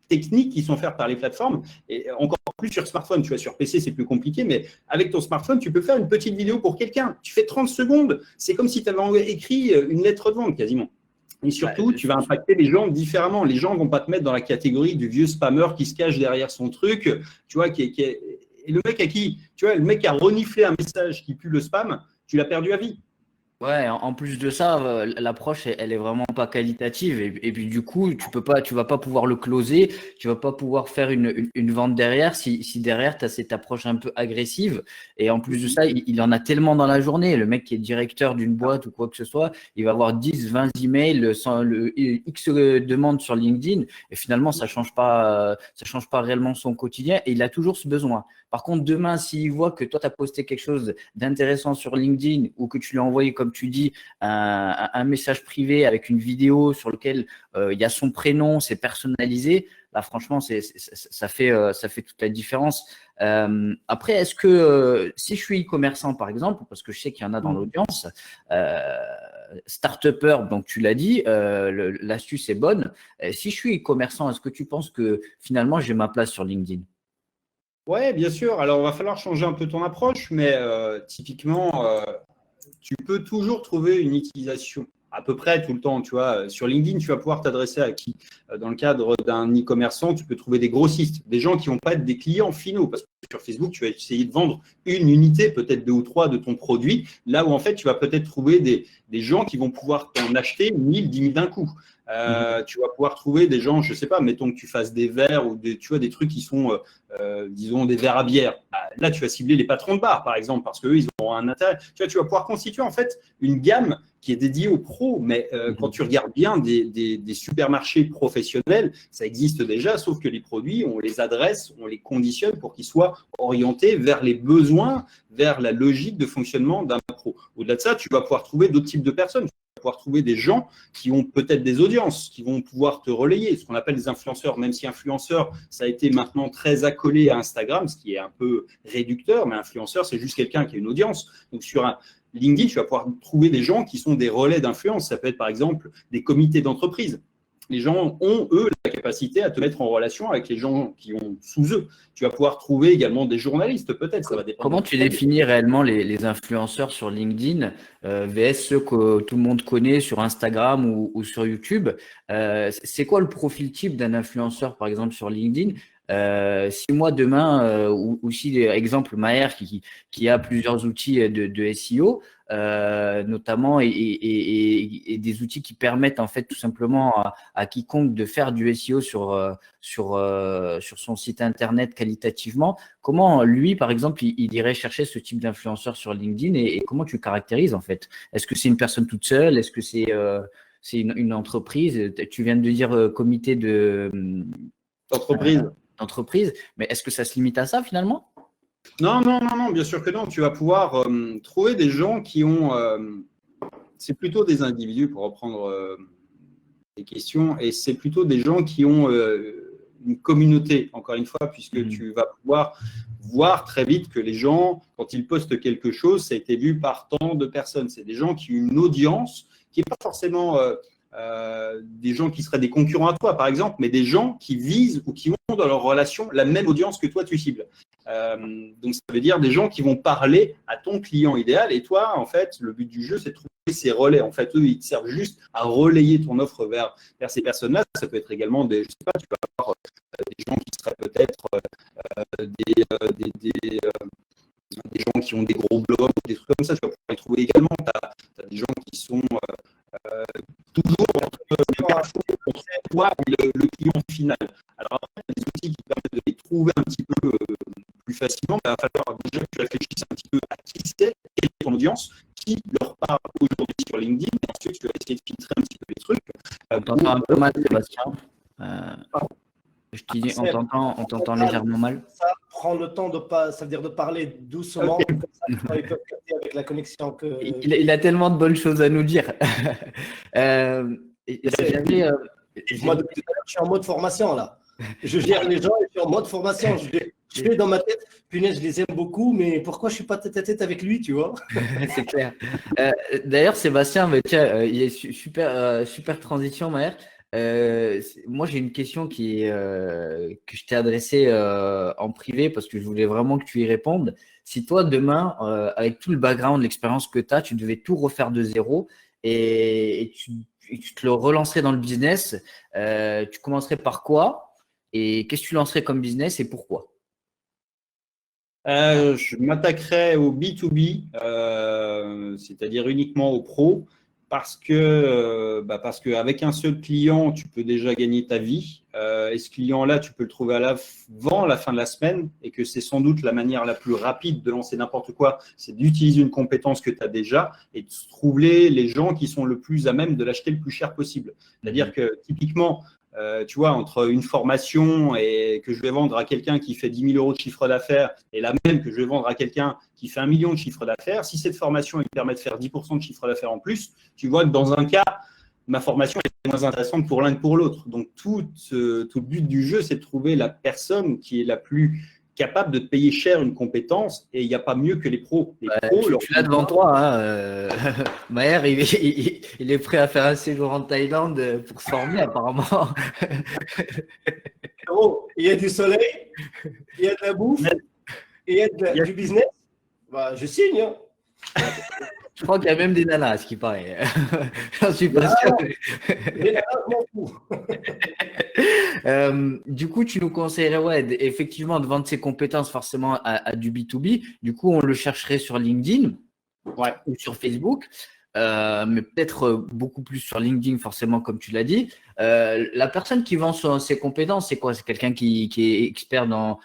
[SPEAKER 2] techniques qui sont faites par les plateformes et encore plus sur smartphone. Tu vois, sur PC, c'est plus compliqué, mais avec ton smartphone, tu peux faire une petite vidéo pour quelqu'un. Tu fais 30 secondes. C'est comme si tu avais écrit une lettre de vente quasiment. Et surtout, tu vas impacter les gens différemment. Les gens ne vont pas te mettre dans la catégorie du vieux spammer qui se cache derrière son truc. Tu vois, et le mec le mec qui a reniflé un message qui pue le spam, tu l'as perdu à vie.
[SPEAKER 3] Ouais, en plus de ça, l'approche, elle est vraiment pas qualitative et puis du coup, tu vas pas pouvoir le closer, tu vas pas pouvoir faire une vente derrière si derrière tu as cette approche un peu agressive et en plus de ça, il en a tellement dans la journée. Le mec qui est directeur d'une boîte ou quoi que ce soit, il va avoir 10, 20 emails sans X demandes sur LinkedIn et finalement ça change pas réellement son quotidien et il a toujours ce besoin. Par contre, demain, s'il voit que toi, tu as posté quelque chose d'intéressant sur LinkedIn ou que tu lui as envoyé, comme comme tu dis, un message privé avec une vidéo sur lequel il y a son prénom, c'est personnalisé, là, franchement, ça fait toute la différence. Après, est-ce que si je suis e-commerçant, par exemple, parce que je sais qu'il y en a dans l'audience, start-upper, donc tu l'as dit, l'astuce est bonne. Si je suis e-commerçant, est-ce que tu penses que finalement, j'ai ma place sur LinkedIn?
[SPEAKER 2] Ouais, bien sûr. Alors, il va falloir changer un peu ton approche, mais typiquement, tu peux toujours trouver une utilisation à peu près tout le temps. Tu vois, sur LinkedIn, tu vas pouvoir t'adresser à qui? Dans le cadre d'un e-commerçant, tu peux trouver des grossistes, des gens qui vont pas être des clients finaux, parce que sur Facebook, tu vas essayer de vendre une unité, peut-être 2 ou 3 de ton produit, là où en fait, tu vas peut-être trouver des gens qui vont pouvoir t'en acheter 1000, 10 000 d'un coup. Tu vas pouvoir trouver des gens, je sais pas, mettons que tu fasses des verres ou tu vois, des trucs qui sont, disons, des verres à bière. Là, tu vas cibler les patrons de bar, par exemple, parce qu'eux, ils ont un intérêt. Tu vas pouvoir constituer en fait une gamme qui est dédiée aux pros, mais quand tu regardes bien des supermarchés professionnels, ça existe déjà, sauf que les produits, on les adresse, on les conditionne pour qu'ils soient orientés vers les besoins, vers la logique de fonctionnement d'un pro. Au-delà de ça, tu vas pouvoir trouver d'autres types de personnes. Pouvoir trouver des gens qui ont peut-être des audiences, qui vont pouvoir te relayer, ce qu'on appelle des influenceurs, même si influenceur, ça a été maintenant très accolé à Instagram, ce qui est un peu réducteur, mais influenceur, c'est juste quelqu'un qui a une audience. Donc sur un LinkedIn, tu vas pouvoir trouver des gens qui sont des relais d'influence. Ça peut être par exemple des comités d'entreprise. Les gens ont, eux, la capacité à te mettre en relation avec les gens qui ont sous eux. Tu vas pouvoir trouver également des journalistes, peut-être. Ça va dépendre.
[SPEAKER 3] Comment tu définis réellement les influenceurs sur LinkedIn vs ceux que tout le monde connaît sur Instagram ou sur YouTube? C'est quoi le profil type d'un influenceur, par exemple, sur LinkedIn? Si moi demain, ou si exemple Maher qui a plusieurs outils de SEO, notamment et des outils qui permettent en fait tout simplement à quiconque de faire du SEO sur son site internet qualitativement, comment lui par exemple il irait chercher ce type d'influenceur sur LinkedIn et comment tu le caractérises en fait? Est-ce que c'est une personne toute seule? Est-ce que c'est une entreprise? Tu viens de dire comité d'entreprise, mais est-ce que ça se limite à ça finalement?
[SPEAKER 2] Non, bien sûr que non. Tu vas pouvoir trouver des gens qui ont… c'est plutôt des individus, pour reprendre des questions, et c'est plutôt des gens qui ont une communauté, encore une fois, puisque tu vas pouvoir voir très vite que les gens, quand ils postent quelque chose, ça a été vu par tant de personnes. C'est des gens qui ont une audience qui n'est pas forcément… des gens qui seraient des concurrents à toi, par exemple, mais des gens qui visent ou qui ont dans leur relation la même audience que toi, tu cibles. Donc, ça veut dire des gens qui vont parler à ton client idéal. Et toi, en fait, le but du jeu, c'est de trouver ces relais. En fait, eux, ils te servent juste à relayer ton offre vers ces personnes-là. Ça peut être également des, je sais pas, tu vas avoir des gens qui seraient peut-être des gens qui ont des gros blogs, des trucs comme ça. Tu vas pouvoir les trouver également. Tu as des gens qui sont toujours entre toi et le client final. Alors après, il y a des outils qui permettent de les trouver un petit peu plus facilement, mais il va falloir déjà que tu réfléchisses un petit peu à qui c'est, quelle est ton audience, qui leur parle aujourd'hui sur LinkedIn, et ensuite tu vas essayer de filtrer un petit peu les trucs.
[SPEAKER 3] On t'entend un peu mal, Sébastien. Je te dis, on t'entend légèrement mal.
[SPEAKER 4] Ça prend le temps ça veut dire de parler doucement,
[SPEAKER 2] Okay.
[SPEAKER 4] comme ça, ils peuvent capter avec la connexion que…
[SPEAKER 3] Il a tellement de bonnes choses à nous dire.
[SPEAKER 4] Moi, depuis tout à l'heure, je suis en mode formation, là. Je gère les gens et je suis en mode formation. Je fais dans ma tête, punaise, je les aime beaucoup, mais pourquoi je ne suis pas tête à tête avec lui, tu vois?
[SPEAKER 3] C'est clair. D'ailleurs, Sébastien, mais tiens, il y a super transition, Maher. Moi, j'ai une question que je t'ai adressée en privé parce que je voulais vraiment que tu y répondes. Si toi, demain, avec tout le background, l'expérience que tu as, tu devais tout refaire de zéro et tu te le relancerais dans le business, tu commencerais par quoi? Et qu'est-ce que tu lancerais comme business et pourquoi?
[SPEAKER 2] Je m'attaquerai au B2B, c'est-à-dire uniquement aux pros, parce qu'avec un seul client, tu peux déjà gagner ta vie. Et ce client-là, tu peux le trouver avant la fin de la semaine, et que c'est sans doute la manière la plus rapide de lancer n'importe quoi, c'est d'utiliser une compétence que tu as déjà et de trouver les gens qui sont le plus à même de l'acheter le plus cher possible. C'est-à-dire que typiquement, tu vois, entre une formation et que je vais vendre à quelqu'un qui fait 10 000 euros de chiffre d'affaires et la même que je vais vendre à quelqu'un qui fait 1 million de chiffre d'affaires, si cette formation elle permet de faire 10% de chiffre d'affaires en plus, tu vois que dans un cas, ma formation est moins intéressante pour l'un que pour l'autre. Donc, tout le but du jeu, c'est de trouver la personne qui est la plus capable de te payer cher une compétence, et il n'y a pas mieux que les pros. Les pros
[SPEAKER 3] tu l'as devant toi, hein, Maher, il est prêt à faire un séjour en Thaïlande pour se former apparemment.
[SPEAKER 4] Oh, il y a du soleil, il y a de la bouffe, et il y a du business. Bah, je signe. Hein.
[SPEAKER 3] Je crois qu'il y a même des nanas, à ce qui paraît. J'en suis pas sûr.
[SPEAKER 4] Les nanas, je m'en fous.
[SPEAKER 3] Du coup, tu nous conseillerais effectivement de vendre ses compétences forcément à du B2B. Du coup, on le chercherait sur LinkedIn ou sur Facebook, mais peut-être beaucoup plus sur LinkedIn forcément, comme tu l'as dit. La personne qui vend ses compétences, c'est quoi? C'est quelqu'un qui est expert dans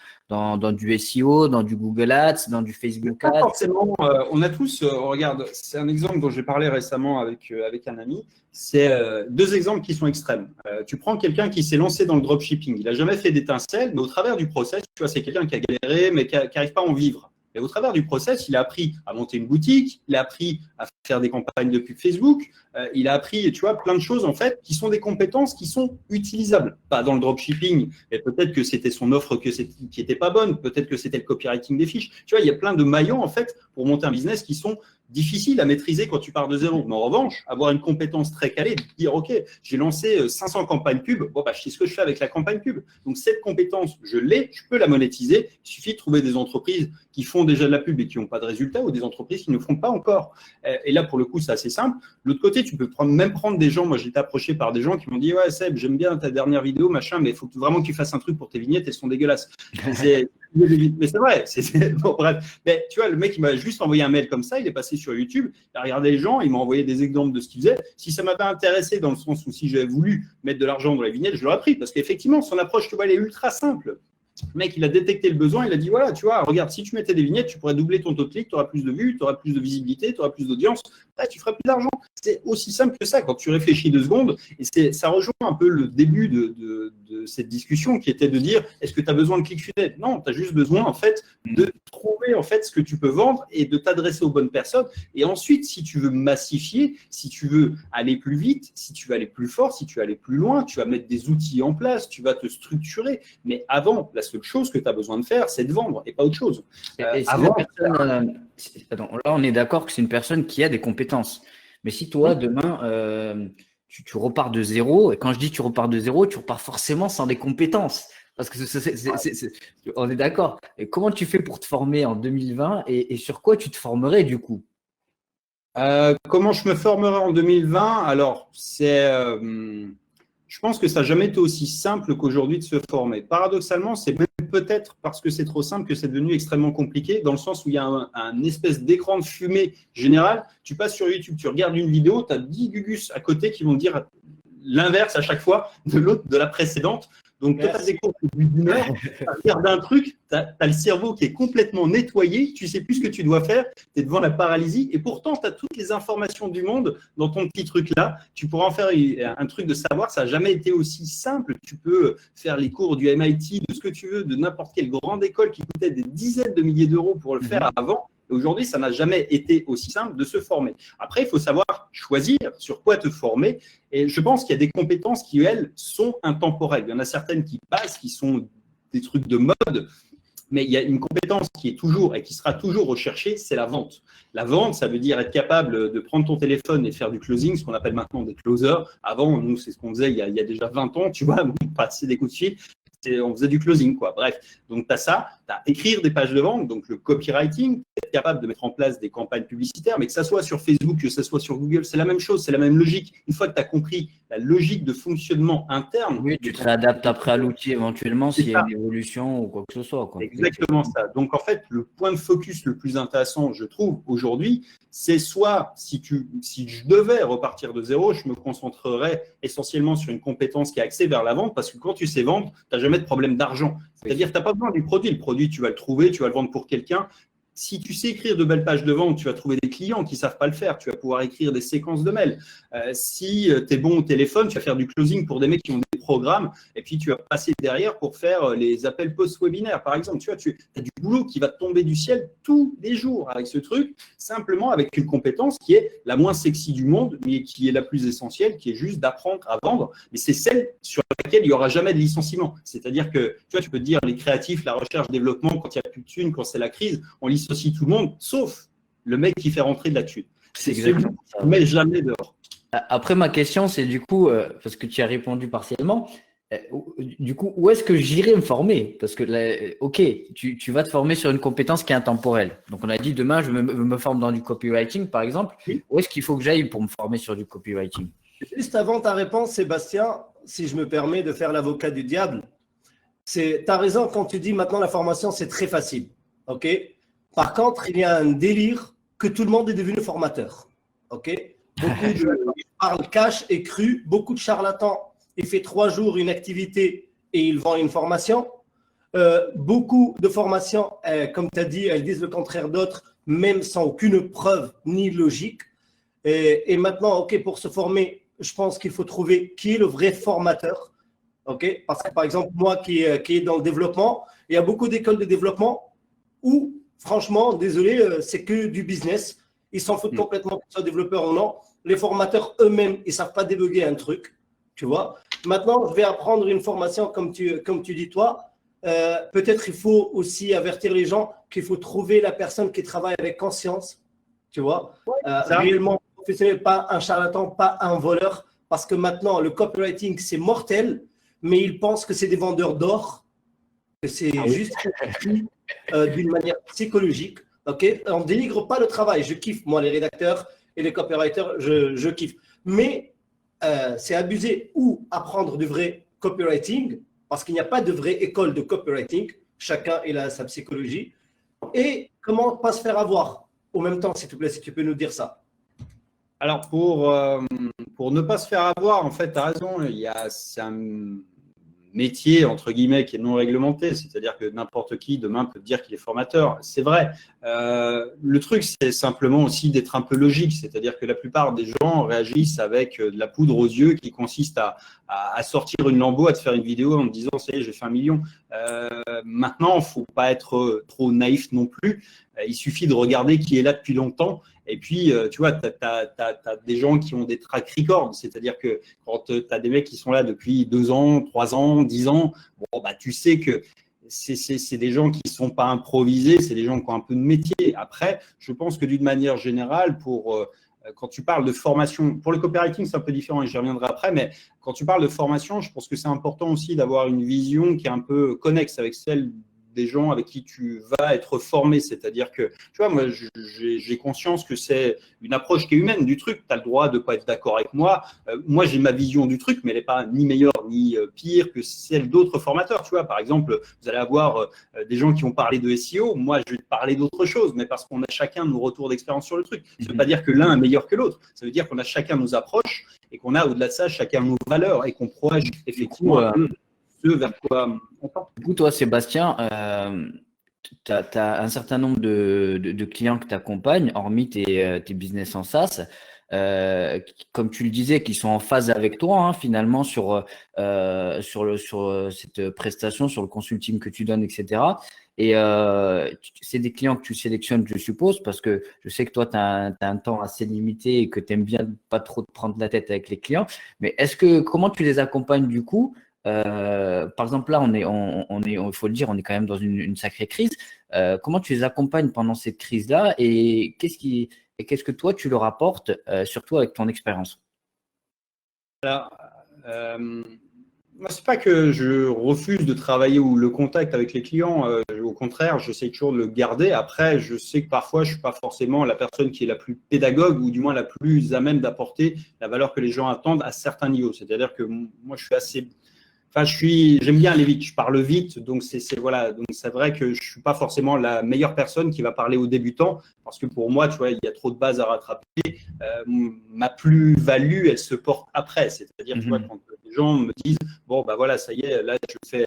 [SPEAKER 3] du SEO, dans du Google Ads, dans du Facebook Ads?
[SPEAKER 2] Forcément, on a tous, regarde, c'est un exemple dont j'ai parlé récemment avec un ami. C'est deux exemples qui sont extrêmes. Tu prends quelqu'un qui s'est lancé dans le dropshipping. Il n'a jamais fait d'étincelle, mais au travers du process, tu vois, c'est quelqu'un qui a galéré, mais qui n'arrive pas à en vivre. Et au travers du process, il a appris à monter une boutique, il a appris à faire des campagnes de pub Facebook, il a appris, tu vois, plein de choses en fait qui sont des compétences qui sont utilisables. Pas dans le dropshipping, et peut-être que c'était son offre qui n'était pas bonne, peut-être que c'était le copywriting des fiches. Tu vois, il y a plein de maillons en fait pour monter un business qui sont difficiles à maîtriser quand tu pars de zéro. Mais en revanche, avoir une compétence très calée, de dire ok, j'ai lancé 500 campagnes pub, bon bah je sais ce que je fais avec la campagne pub. Donc cette compétence, je l'ai, je peux la monétiser. Il suffit de trouver des entreprises qui font déjà de la pub et qui n'ont pas de résultats, ou des entreprises qui ne font pas encore. Et là pour le coup c'est assez simple. De l'autre côté, tu peux même prendre des gens. Moi j'ai été approché par des gens qui m'ont dit ouais Seb, j'aime bien ta dernière vidéo machin, mais il faut vraiment que tu fasses un truc pour tes vignettes, elles sont dégueulasses. Mais c'est vrai, bon, bref. Mais tu vois, le mec il m'a juste envoyé un mail comme ça, il est passé sur YouTube, il a regardé les gens, il m'a envoyé des exemples de ce qu'il faisait. Si ça m'avait intéressé dans le sens où si j'avais voulu mettre de l'argent dans la vignette, je l'aurais pris, parce qu'effectivement son approche, tu vois, elle est ultra simple. Le mec, il a détecté le besoin, il a dit voilà, tu vois, regarde, si tu mettais des vignettes, tu pourrais doubler ton taux de clic, tu auras plus de vues, tu auras plus de visibilité, tu auras plus d'audience, tu feras plus d'argent. C'est aussi simple que ça quand tu réfléchis 2 secondes. Et ça rejoint un peu le début de cette discussion qui était de dire est-ce que tu as besoin de ClickFunnels? Non, tu as juste besoin en fait de trouver en fait ce que tu peux vendre et de t'adresser aux bonnes personnes. Et ensuite, si tu veux massifier, si tu veux aller plus vite, si tu veux aller plus fort, si tu veux aller plus loin, tu vas mettre des outils en place, tu vas te structurer. Mais avant, la seule chose que tu as besoin de faire, c'est de vendre et pas autre chose.
[SPEAKER 3] Là, on est d'accord que c'est une personne qui a des compétences. Mais si toi, demain, tu repars de zéro, et quand je dis tu repars de zéro, tu repars forcément sans des compétences. Parce que on est d'accord. Et comment tu fais pour te former en 2020 et sur quoi tu te formerais du coup?
[SPEAKER 2] Comment je me formerai en 2020? Alors, je pense que ça n'a jamais été aussi simple qu'aujourd'hui de se former. Paradoxalement, c'est même peut-être parce que c'est trop simple que c'est devenu extrêmement compliqué, dans le sens où il y a un espèce d'écran de fumée général. Tu passes sur YouTube, tu regardes une vidéo, tu as 10 gugus à côté qui vont te dire l'inverse à chaque fois de la précédente. Donc, tu as des cours d'une heure, tu regardes un truc, tu as le cerveau qui est complètement nettoyé, tu ne sais plus ce que tu dois faire, tu es devant la paralysie et pourtant, tu as toutes les informations du monde dans ton petit truc-là. Tu pourras en faire un truc de savoir, ça n'a jamais été aussi simple. Tu peux faire les cours du MIT, de ce que tu veux, de n'importe quelle grande école qui coûtait des dizaines de milliers d'euros pour le faire avant. Et aujourd'hui, ça n'a jamais été aussi simple de se former. Après, il faut savoir choisir sur quoi te former. Et je pense qu'il y a des compétences qui, elles, sont intemporelles. Il y en a certaines qui passent, qui sont des trucs de mode. Mais il y a une compétence qui est toujours et qui sera toujours recherchée, c'est la vente. La vente, ça veut dire être capable de prendre ton téléphone et de faire du closing, ce qu'on appelle maintenant des closers. Avant, nous, c'est ce qu'on faisait il y a déjà 20 ans, tu vois, on passait des coups de fil. On faisait du closing, quoi. Bref, donc tu as ça, tu as écrire des pages de vente, donc le copywriting, être capable de mettre en place des campagnes publicitaires, mais que ça soit sur Facebook, que ça soit sur Google, c'est la même chose, c'est la même logique. Une fois que tu as compris la logique de fonctionnement interne…
[SPEAKER 3] Oui, tu te réadaptes après à l'outil éventuellement s'il y a une évolution ou quoi que ce soit, quoi.
[SPEAKER 2] Exactement ça. Donc, en fait, le point de focus le plus intéressant, je trouve, aujourd'hui, c'est soit, si je devais repartir de zéro, je me concentrerais essentiellement sur une compétence qui est axée vers la vente, parce que quand tu sais vendre, tu n'as jamais de problème d'argent. C'est-à-dire que tu n'as pas besoin du produit. Le produit, tu vas le trouver, tu vas le vendre pour quelqu'un. Si tu sais écrire de belles pages de vente, tu vas trouver des clients qui ne savent pas le faire. Tu vas pouvoir écrire des séquences de mails. Si tu es bon au téléphone, tu vas faire du closing pour des mecs qui ont des programmes et puis tu vas passer derrière pour faire les appels post-webinaire, par exemple. Tu vois, tu as du boulot qui va tomber du ciel tous les jours avec ce truc, simplement avec une compétence qui est la moins sexy du monde, mais qui est la plus essentielle, qui est juste d'apprendre à vendre. Mais c'est celle sur laquelle il n'y aura jamais de licenciement. C'est-à-dire que, tu vois, tu peux te dire, les créatifs, la recherche, développement, quand il n'y a plus de thunes, quand c'est la crise, on licencie tout le monde, sauf le mec qui fait rentrer de la thune. C'est exactement ça. Mais jamais dehors.
[SPEAKER 3] Après, ma question, c'est du coup, parce que tu as répondu partiellement, du coup, où est-ce que j'irai me former? Parce que, là, ok, tu vas te former sur une compétence qui est intemporelle. Donc, on a dit, demain, je me forme dans du copywriting, par exemple.
[SPEAKER 2] Oui.
[SPEAKER 3] Où est-ce qu'il faut que j'aille pour me former sur du copywriting?
[SPEAKER 4] Juste avant ta réponse, Sébastien, si je me permets de faire l'avocat du diable, tu as raison quand tu dis maintenant la formation, c'est très facile. Ok. Par contre, il y a un délire que tout le monde est devenu formateur. Ok. Beaucoup de parlent cash et cru, beaucoup de charlatans. Il fait 3 jours une activité et il vend une formation. Beaucoup de formations, comme tu as dit, elles disent le contraire d'autres, même sans aucune preuve ni logique. Et maintenant, ok, pour se former, je pense qu'il faut trouver qui est le vrai formateur. Ok, parce que par exemple, moi qui est dans le développement, il y a beaucoup d'écoles de développement où, franchement, désolé, c'est que du business. Ils s'en foutent complètement que ce soit développeur ou non. Les formateurs eux-mêmes, ils ne savent pas débugger un truc. Tu vois. Maintenant, je vais apprendre une formation comme tu dis toi. Peut-être il faut aussi avertir les gens qu'il faut trouver la personne qui travaille avec conscience. Tu vois. Réellement professionnel, pas un charlatan, pas un voleur. Parce que maintenant, le copywriting, c'est mortel. Mais ils pensent que c'est des vendeurs d'or, que c'est juste d'une manière psychologique. Okay, on ne dénigre pas le travail. Je kiffe, moi, les rédacteurs et les copywriters, je kiffe. Mais c'est abusé ou apprendre du vrai copywriting, parce qu'il n'y a pas de vraie école de copywriting. Chacun a sa psychologie. Et comment pas se faire avoir au même temps, s'il te plaît, si tu peux nous dire ça.
[SPEAKER 2] Alors, pour ne pas se faire avoir, en fait, tu as raison, c'est un métier, entre guillemets, qui est non réglementé, c'est-à-dire que n'importe qui, demain, peut dire qu'il est formateur. C'est vrai. Le truc, c'est simplement aussi d'être un peu logique, c'est-à-dire que la plupart des gens réagissent avec de la poudre aux yeux qui consiste à sortir une lambeau, à te faire une vidéo en te disant « ça y est, j'ai fait 1 million ». Maintenant, il ne faut pas être trop naïf non plus. Il suffit de regarder qui est là depuis longtemps. Et puis, tu vois, tu as des gens qui ont des track records, c'est-à-dire que quand tu as des mecs qui sont là depuis 2 ans, 3 ans, 10 ans, bon, bah, tu sais que c'est des gens qui ne sont pas improvisés, c'est des gens qui ont un peu de métier. Après, je pense que d'une manière générale, quand tu parles de formation, pour le copywriting, c'est un peu différent et j'y reviendrai après, mais quand tu parles de formation, je pense que c'est important aussi d'avoir une vision qui est un peu connexe avec celle des gens avec qui tu vas être formé. C'est-à-dire que, tu vois, moi, j'ai conscience que c'est une approche qui est humaine du truc. Tu as le droit de ne pas être d'accord avec moi. Moi, j'ai ma vision du truc, mais elle n'est pas ni meilleure ni pire que celle d'autres formateurs. Tu vois, par exemple, vous allez avoir des gens qui vont parler de SEO. Moi, je vais te parler d'autre chose, mais parce qu'on a chacun nos retours d'expérience sur le truc. Ça ne veut pas dire que l'un est meilleur que l'autre. Ça veut dire qu'on a chacun nos approches et qu'on a, au-delà de ça, chacun nos valeurs et qu'on projette effectivement ce vers quoi on tend.
[SPEAKER 3] Du coup, toi, Sébastien, tu as un certain nombre de clients que tu accompagnes, hormis tes business en SaaS, comme tu le disais, qui sont en phase avec toi, hein, finalement, sur cette prestation, sur le consulting que tu donnes, etc. Et c'est des clients que tu sélectionnes, je suppose, parce que je sais que toi, tu as un temps assez limité et que tu aimes bien pas trop te prendre la tête avec les clients. Mais comment tu les accompagnes du coup? Par exemple, là, il faut le dire, on est quand même dans une sacrée crise. Comment tu les accompagnes pendant cette crise-là et qu'est-ce que toi, tu leur apportes, surtout avec ton expérience?
[SPEAKER 2] Alors, moi, c'est pas que je refuse de travailler ou le contact avec les clients. Au contraire, j'essaie toujours de le garder. Après, je sais que parfois, je suis pas forcément la personne qui est la plus pédagogue ou du moins la plus à même d'apporter la valeur que les gens attendent à certains niveaux. C'est-à-dire que moi, je suis assez… Enfin, j'aime bien aller vite, je parle vite, donc voilà. Donc c'est vrai que je suis pas forcément la meilleure personne qui va parler aux débutants, parce que pour moi, tu vois, il y a trop de bases à rattraper. Ma plus-value, elle se porte après, c'est-à-dire, tu vois, quand les gens me disent, bon, bah voilà, ça y est, là, je fais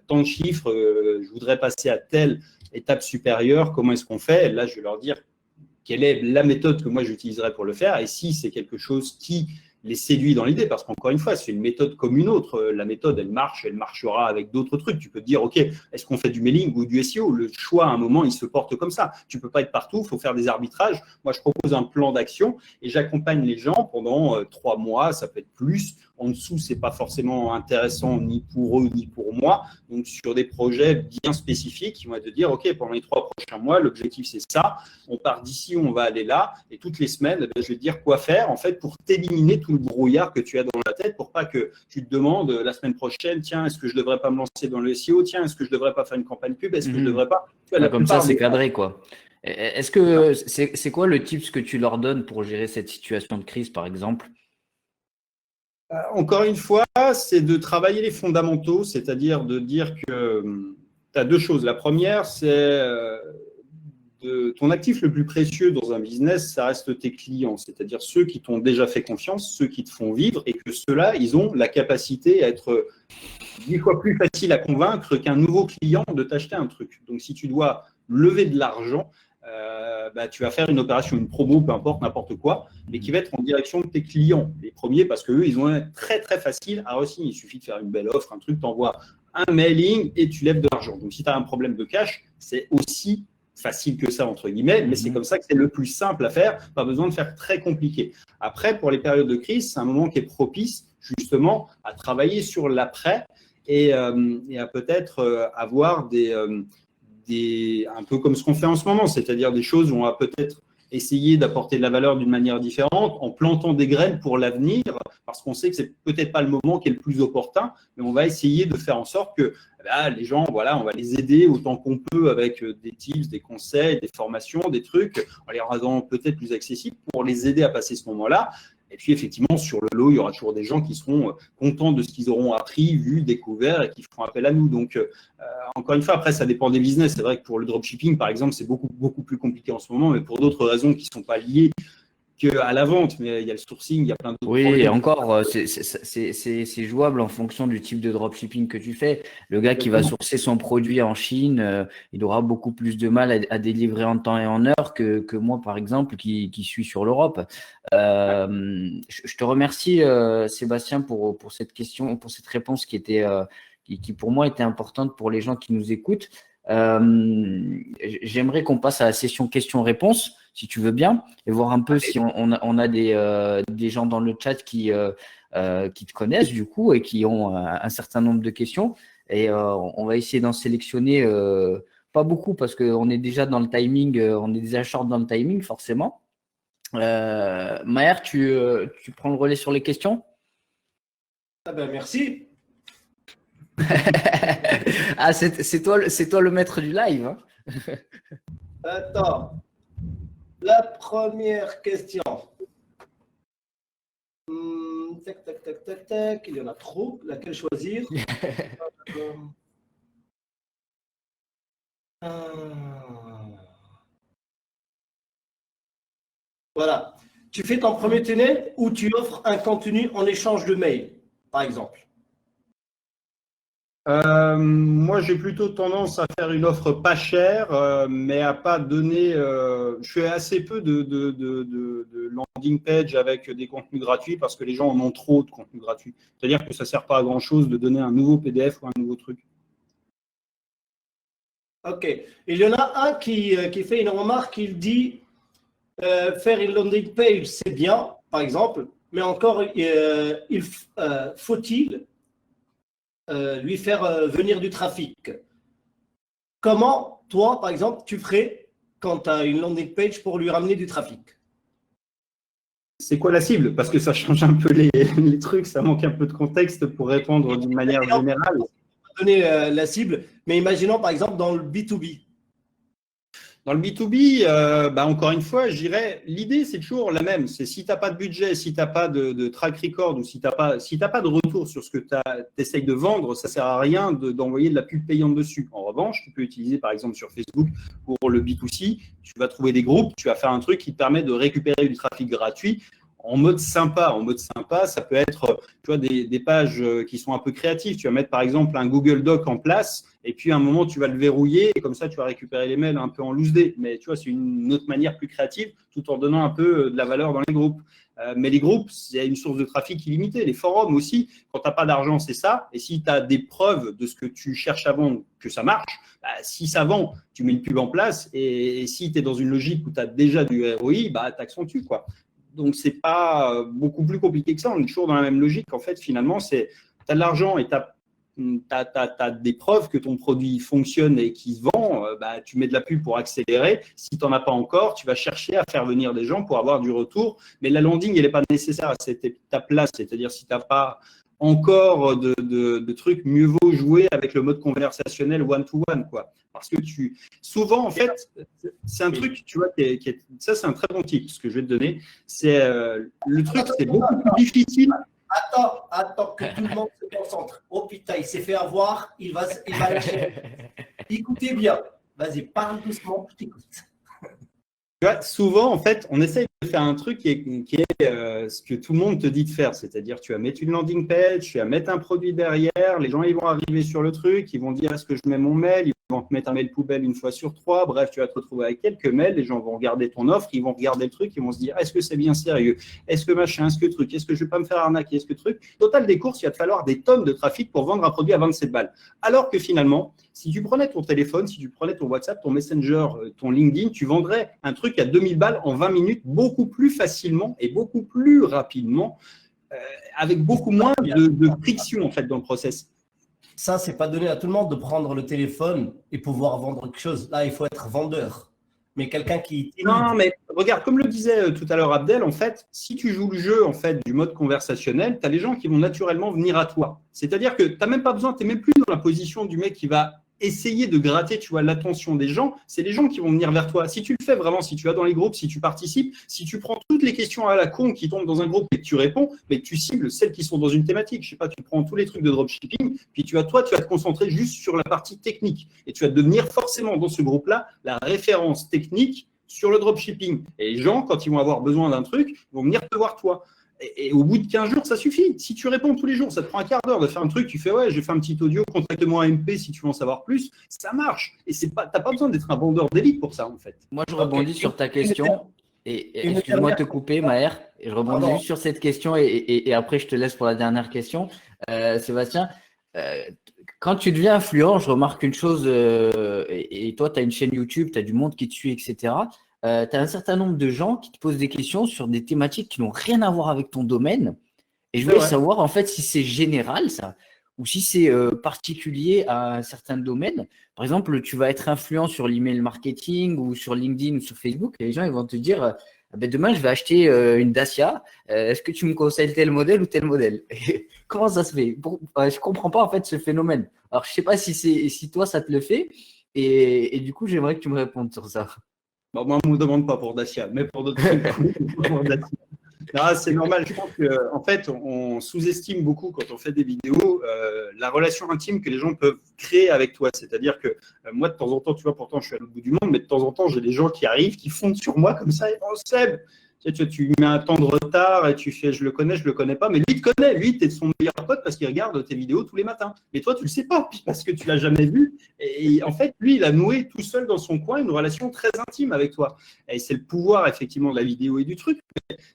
[SPEAKER 2] tant de chiffres, je voudrais passer à tel. étape supérieure, comment est-ce qu'on fait? Là, je vais leur dire quelle est la méthode que moi j'utiliserai pour le faire et si c'est quelque chose qui les séduit dans l'idée, parce qu'encore une fois, c'est une méthode comme une autre. La méthode, elle marche, elle marchera avec d'autres trucs. Tu peux te dire, OK, est-ce qu'on fait du mailing ou du SEO? Le choix, à un moment, il se porte comme ça. Tu ne peux pas être partout, il faut faire des arbitrages. Moi, je propose un plan d'action et j'accompagne les gens pendant 3 mois, ça peut être plus. En dessous, ce n'est pas forcément intéressant ni pour eux ni pour moi. Donc, sur des projets bien spécifiques, ils vont te dire, OK, pendant les 3 prochains mois, l'objectif, c'est ça. On part d'ici, on va aller là. Et toutes les semaines, je vais te dire quoi faire, en fait, pour t'éliminer tout le brouillard que tu as dans la tête, pour pas que tu te demandes la semaine prochaine, tiens, est-ce que je ne devrais pas me lancer dans le SEO? Tiens, est-ce que je ne devrais pas faire une campagne pub? Est-ce que je ne devrais pas…
[SPEAKER 3] Comme ça, c'est cadré, quoi. Est-ce que c'est quoi le tips que tu leur donnes pour gérer cette situation de crise, par exemple?
[SPEAKER 2] Encore une fois, c'est de travailler les fondamentaux, c'est-à-dire de dire que tu as 2 choses. La première, c'est ton actif le plus précieux dans un business, ça reste tes clients, c'est-à-dire ceux qui t'ont déjà fait confiance, ceux qui te font vivre et que ceux-là, ils ont la capacité à être 10 fois plus facile à convaincre qu'un nouveau client de t'acheter un truc. Donc, si tu dois lever de l'argent, tu vas faire une opération, une promo, peu importe, n'importe quoi, mais qui va être en direction de tes clients. Les premiers, parce qu'eux, ils ont un très, très facile à réussir. Il suffit de faire une belle offre, un truc, tu envoies un mailing et tu lèves de l'argent. Donc, si tu as un problème de cash, c'est aussi facile que ça, entre guillemets, mais c'est comme ça que c'est le plus simple à faire. Pas besoin de faire très compliqué. Après, pour les périodes de crise, c'est un moment qui est propice, justement, à travailler sur l'après et à peut-être avoir un peu comme ce qu'on fait en ce moment, c'est-à-dire des choses où on va peut-être essayer d'apporter de la valeur d'une manière différente en plantant des graines pour l'avenir, parce qu'on sait que c'est peut-être pas le moment qui est le plus opportun, mais on va essayer de faire en sorte que les gens, voilà, on va les aider autant qu'on peut avec des tips, des conseils, des formations, des trucs, en les rendant peut-être plus accessibles pour les aider à passer ce moment-là. Et puis, effectivement, sur le lot, il y aura toujours des gens qui seront contents de ce qu'ils auront appris, vu, découvert et qui feront appel à nous. Donc, encore une fois, après, ça dépend des business. C'est vrai que pour le dropshipping, par exemple, c'est beaucoup, beaucoup plus compliqué en ce moment, mais pour d'autres raisons qui ne sont pas liées qu'à la vente. Mais il y a le sourcing, il y a plein d'autres
[SPEAKER 3] Oui,
[SPEAKER 2] problèmes.
[SPEAKER 3] et encore, c'est jouable en fonction du type de dropshipping que tu fais. Le gars qui va sourcer son produit en Chine, il aura beaucoup plus de mal à délivrer en temps et en heure que moi, par exemple, qui suis sur l'Europe. Je te remercie, Sébastien, pour cette question, pour cette réponse qui était, qui pour moi était importante pour les gens qui nous écoutent. J'aimerais qu'on passe à la session questions-réponses, si tu veux bien, et voir un peu si on a des gens dans le chat qui te connaissent du coup et qui ont un certain nombre de questions. Et on va essayer d'en sélectionner pas beaucoup parce qu'on est déjà dans le timing, on est déjà short dans le timing forcément. Maher, tu prends le relais sur les questions?
[SPEAKER 4] Merci.
[SPEAKER 3] Ah, c'est toi le maître du live, hein.
[SPEAKER 4] Attends. La première question. Tac, tac, tac, tac, tac. Il y en a trop. Laquelle choisir? Voilà. Tu fais ton premier tunnel ou tu offres un contenu en échange de mail, par exemple?
[SPEAKER 2] Moi, j'ai plutôt tendance à faire une offre pas chère, mais à pas donner. Je fais assez peu de landing page avec des contenus gratuits parce que les gens en ont trop de contenus gratuits. C'est-à-dire que ça ne sert pas à grand-chose de donner un nouveau PDF ou un nouveau truc.
[SPEAKER 4] Ok. Il y en a un qui fait une remarque, il dit faire une landing page, c'est bien, par exemple, mais encore, faut-il lui faire venir du trafic. Comment, toi, par exemple, tu ferais quand tu as une landing page pour lui ramener du trafic?
[SPEAKER 2] C'est quoi la cible? Parce que ça change un peu les trucs, ça manque un peu de contexte pour répondre d'une manière générale.
[SPEAKER 4] Donner la cible, mais imaginons par exemple dans le B2B.
[SPEAKER 2] Dans le B2B, encore une fois, je dirais, l'idée, c'est toujours la même. C'est si tu n'as pas de budget, si tu n'as pas de track record ou si tu n'as pas de retour sur ce que tu essayes de vendre, ça ne sert à rien d'envoyer de la pub payante dessus. En revanche, tu peux utiliser par exemple sur Facebook pour le B2C, tu vas trouver des groupes, tu vas faire un truc qui te permet de récupérer du trafic gratuit en mode sympa. En mode sympa, ça peut être tu vois, des pages qui sont un peu créatives. Tu vas mettre par exemple un Google Doc en place et puis à un moment, tu vas le verrouiller et comme ça, tu vas récupérer les mails un peu en loose day. Mais tu vois, c'est une autre manière plus créative tout en donnant un peu de la valeur dans les groupes. Mais les groupes, c'est une source de trafic illimitée. Les forums aussi, quand tu n'as pas d'argent, c'est ça. Et si tu as des preuves de ce que tu cherches à vendre, que ça marche, bah, si ça vend, tu mets une pub en place. Et si tu es dans une logique où tu as déjà du ROI, bah, tu accentues, quoi. Donc, ce n'est pas beaucoup plus compliqué que ça. On est toujours dans la même logique. En fait, finalement, tu as de l'argent et tu as des preuves que ton produit fonctionne et qu'il se vend, bah, tu mets de la pub pour accélérer. Si tu n'en as pas encore, tu vas chercher à faire venir des gens pour avoir du retour. Mais la landing, elle n'est pas nécessaire à cette étape-là. C'est-à-dire, si tu n'as pas encore de trucs, mieux vaut jouer avec le mode conversationnel one-to-one, quoi. Parce que souvent, en fait, c'est un truc, tu vois, ça, c'est un très bon tip, ce que je vais te donner. C'est le truc, c'est beaucoup plus difficile.
[SPEAKER 4] Attends que tout le monde se concentre. Oh putain, il s'est fait avoir, il va lâcher. Écoutez bien. Vas-y, parle doucement, je t'écoute.
[SPEAKER 2] Tu vois, souvent, en fait, on essaye de faire un truc qui est ce que tout le monde te dit de faire. C'est-à-dire, tu vas mettre une landing page, tu vas mettre un produit derrière, les gens ils vont arriver sur le truc, ils vont dire est-ce que je mets mon mail, ils vont te mettre un mail poubelle une fois sur 3. Bref, tu vas te retrouver avec quelques mails, les gens vont regarder ton offre, ils vont regarder le truc, ils vont se dire est-ce que c'est bien sérieux, est-ce que machin, est-ce que truc, est-ce que je ne vais pas me faire arnaquer, est-ce que truc. Total des courses, il va te falloir des tonnes de trafic pour vendre un produit à 27 balles. Alors que finalement, si tu prenais ton téléphone, si tu prenais ton WhatsApp, ton Messenger, ton LinkedIn, tu vendrais un truc à 2000 balles en 20 minutes beaucoup plus facilement et beaucoup plus rapidement, avec beaucoup moins de friction en fait dans le process.
[SPEAKER 4] Ça, c'est pas donné à tout le monde de prendre le téléphone et pouvoir vendre quelque chose. Là, il faut être vendeur. Mais quelqu'un qui…
[SPEAKER 2] Non, mais regarde, comme le disait tout à l'heure Abdel, en fait, si tu joues le jeu en fait, du mode conversationnel, tu as les gens qui vont naturellement venir à toi. C'est-à-dire que tu n'as même pas besoin, tu n'es même plus dans la position du mec qui va essayer de gratter, tu vois, l'attention des gens. C'est les gens qui vont venir vers toi. Si tu le fais vraiment, si tu vas dans les groupes, si tu participes, si tu prends toutes les questions à la con qui tombent dans un groupe et que tu réponds, mais que tu cibles celles qui sont dans une thématique. Je sais pas, tu prends tous les trucs de dropshipping, puis tu vas te concentrer juste sur la partie technique. Et tu vas devenir forcément dans ce groupe-là la référence technique sur le dropshipping. Et les gens, quand ils vont avoir besoin d'un truc, vont venir te voir toi. Et au bout de 15 jours, ça suffit. Si tu réponds tous les jours, ça te prend un quart d'heure de faire un truc, tu fais ouais, j'ai fait un petit audio, contacte-moi un MP si tu veux en savoir plus, ça marche. Et tu n'as pas besoin d'être un vendeur d'élite pour ça en fait.
[SPEAKER 3] Moi, je rebondis sur ta question et excuse-moi de te couper, Maher. Et je rebondis juste sur cette question et après, je te laisse pour la dernière question. Sébastien, quand tu deviens influent, je remarque une chose, et toi, tu as une chaîne YouTube, tu as du monde qui te suit, etc. Tu as un certain nombre de gens qui te posent des questions sur des thématiques qui n'ont rien à voir avec ton domaine. Et je voulais savoir en fait si c'est général ça ou si c'est particulier à un certain domaine. Par exemple, tu vas être influent sur l'email marketing ou sur LinkedIn ou sur Facebook et les gens ils vont te dire demain je vais acheter une Dacia. Est-ce que tu me conseilles tel modèle ou tel modèle? Comment ça se fait? Je comprends pas en fait ce phénomène. Alors je sais pas si toi ça te le fait et du coup j'aimerais que tu me répondes sur ça.
[SPEAKER 2] Bon, moi, on ne me demande pas pour Dacia, mais pour d'autres trucs. C'est normal. Je pense qu'en fait, on sous-estime beaucoup quand on fait des vidéos la relation intime que les gens peuvent créer avec toi. C'est-à-dire que moi, de temps en temps, tu vois, pourtant, je suis à l'autre bout du monde, mais de temps en temps, j'ai des gens qui arrivent, qui fondent sur moi comme ça. Et oh, Seb, tu mets un temps de retard et tu fais je le connais pas, mais lui, il te connaît. Lui, tu es son meilleur pote parce qu'il regarde tes vidéos tous les matins. Mais toi, tu le sais pas parce que tu l'as jamais vu. Et en fait, lui, il a noué tout seul dans son coin une relation très intime avec toi. Et c'est le pouvoir, effectivement, de la vidéo et du truc.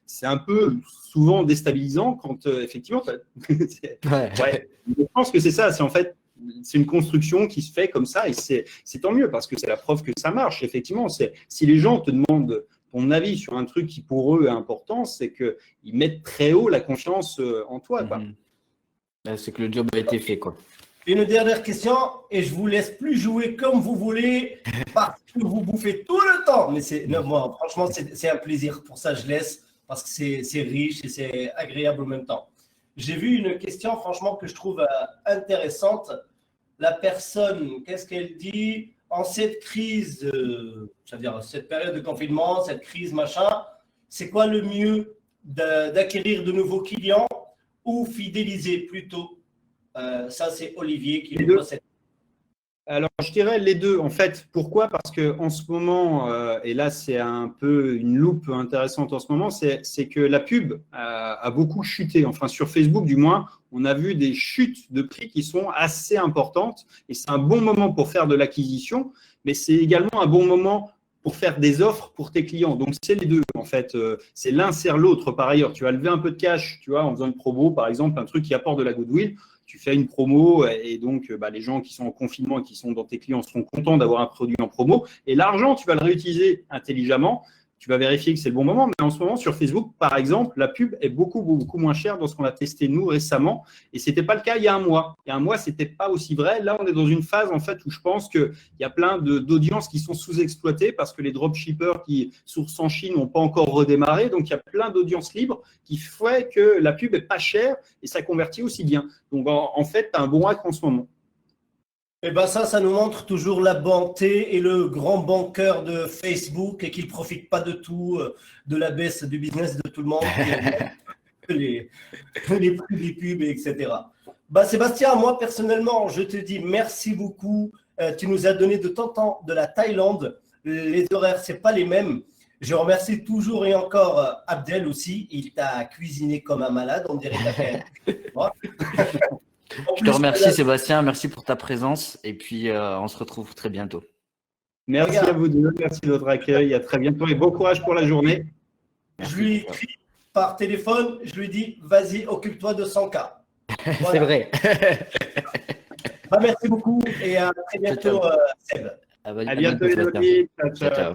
[SPEAKER 2] C'est un peu souvent déstabilisant quand, effectivement, ouais. Je pense que c'est ça. C'est en fait, c'est une construction qui se fait comme ça et c'est tant mieux parce que c'est la preuve que ça marche. Effectivement, si les gens te demandent ton avis sur un truc qui pour eux est important, c'est qu'ils mettent très haut la confiance en toi.
[SPEAKER 3] C'est que le job a été fait, quoi.
[SPEAKER 4] Une dernière question et je vous laisse plus jouer comme vous voulez parce que vous bouffez tout le temps. Mais moi, franchement, c'est un plaisir. Pour ça, je laisse parce que c'est riche et c'est agréable en même temps. J'ai vu une question, franchement, que je trouve intéressante. La personne, qu'est-ce qu'elle dit? En cette crise, c'est-à-dire cette période de confinement, cette crise, machin, c'est quoi le mieux d'acquérir de nouveaux clients ou fidéliser plutôt? Ça, c'est Olivier qui nous pose cette
[SPEAKER 2] Alors, je dirais les deux. En fait, pourquoi? Parce que en ce moment, et là, c'est un peu une loupe intéressante en ce moment, c'est que la pub a beaucoup chuté. Enfin, sur Facebook, du moins, on a vu des chutes de prix qui sont assez importantes. Et c'est un bon moment pour faire de l'acquisition, mais c'est également un bon moment pour faire des offres pour tes clients. Donc, c'est les deux, en fait. C'est l'un sert l'autre, par ailleurs. Tu vas lever un peu de cash, tu vois, en faisant une promo, par exemple, un truc qui apporte de la goodwill. Tu fais une promo et donc les gens qui sont en confinement et qui sont dans tes clients seront contents d'avoir un produit en promo. Et l'argent, tu vas le réutiliser intelligemment. Tu vas vérifier que c'est le bon moment. Mais en ce moment, sur Facebook, par exemple, la pub est beaucoup moins chère dans ce qu'on a testé nous récemment. Et ce n'était pas le cas il y a un mois. Il y a un mois, ce n'était pas aussi vrai. Là, on est dans une phase en fait où je pense qu'il y a plein d'audiences qui sont sous-exploitées parce que les dropshippers qui sourcent en Chine n'ont pas encore redémarré. Donc, il y a plein d'audiences libres qui fait que la pub est pas chère et ça convertit aussi bien. Donc, en fait, tu as un bon hack en ce moment.
[SPEAKER 4] Eh ben ça nous montre toujours la bonté et le grand banqueur de Facebook et qu'il ne profite pas de tout, de la baisse du business de tout le monde, les prix des pubs, etc. Sébastien, moi personnellement, je te dis merci beaucoup. Tu nous as donné de ton temps de la Thaïlande. Les horaires, ce n'est pas les mêmes. Je remercie toujours et encore Abdel aussi. Il t'a cuisiné comme un malade, on dirait que
[SPEAKER 3] Je te remercie Sébastien, merci pour ta présence et puis on se retrouve très bientôt.
[SPEAKER 2] Merci à vous deux, merci de votre accueil, à très bientôt et bon courage pour la journée.
[SPEAKER 4] Je lui écris par téléphone, je lui dis vas-y, occupe-toi de 100K. Voilà.
[SPEAKER 3] C'est vrai.
[SPEAKER 4] Merci beaucoup et à très bientôt Seb.
[SPEAKER 2] À bientôt les amis. Ciao.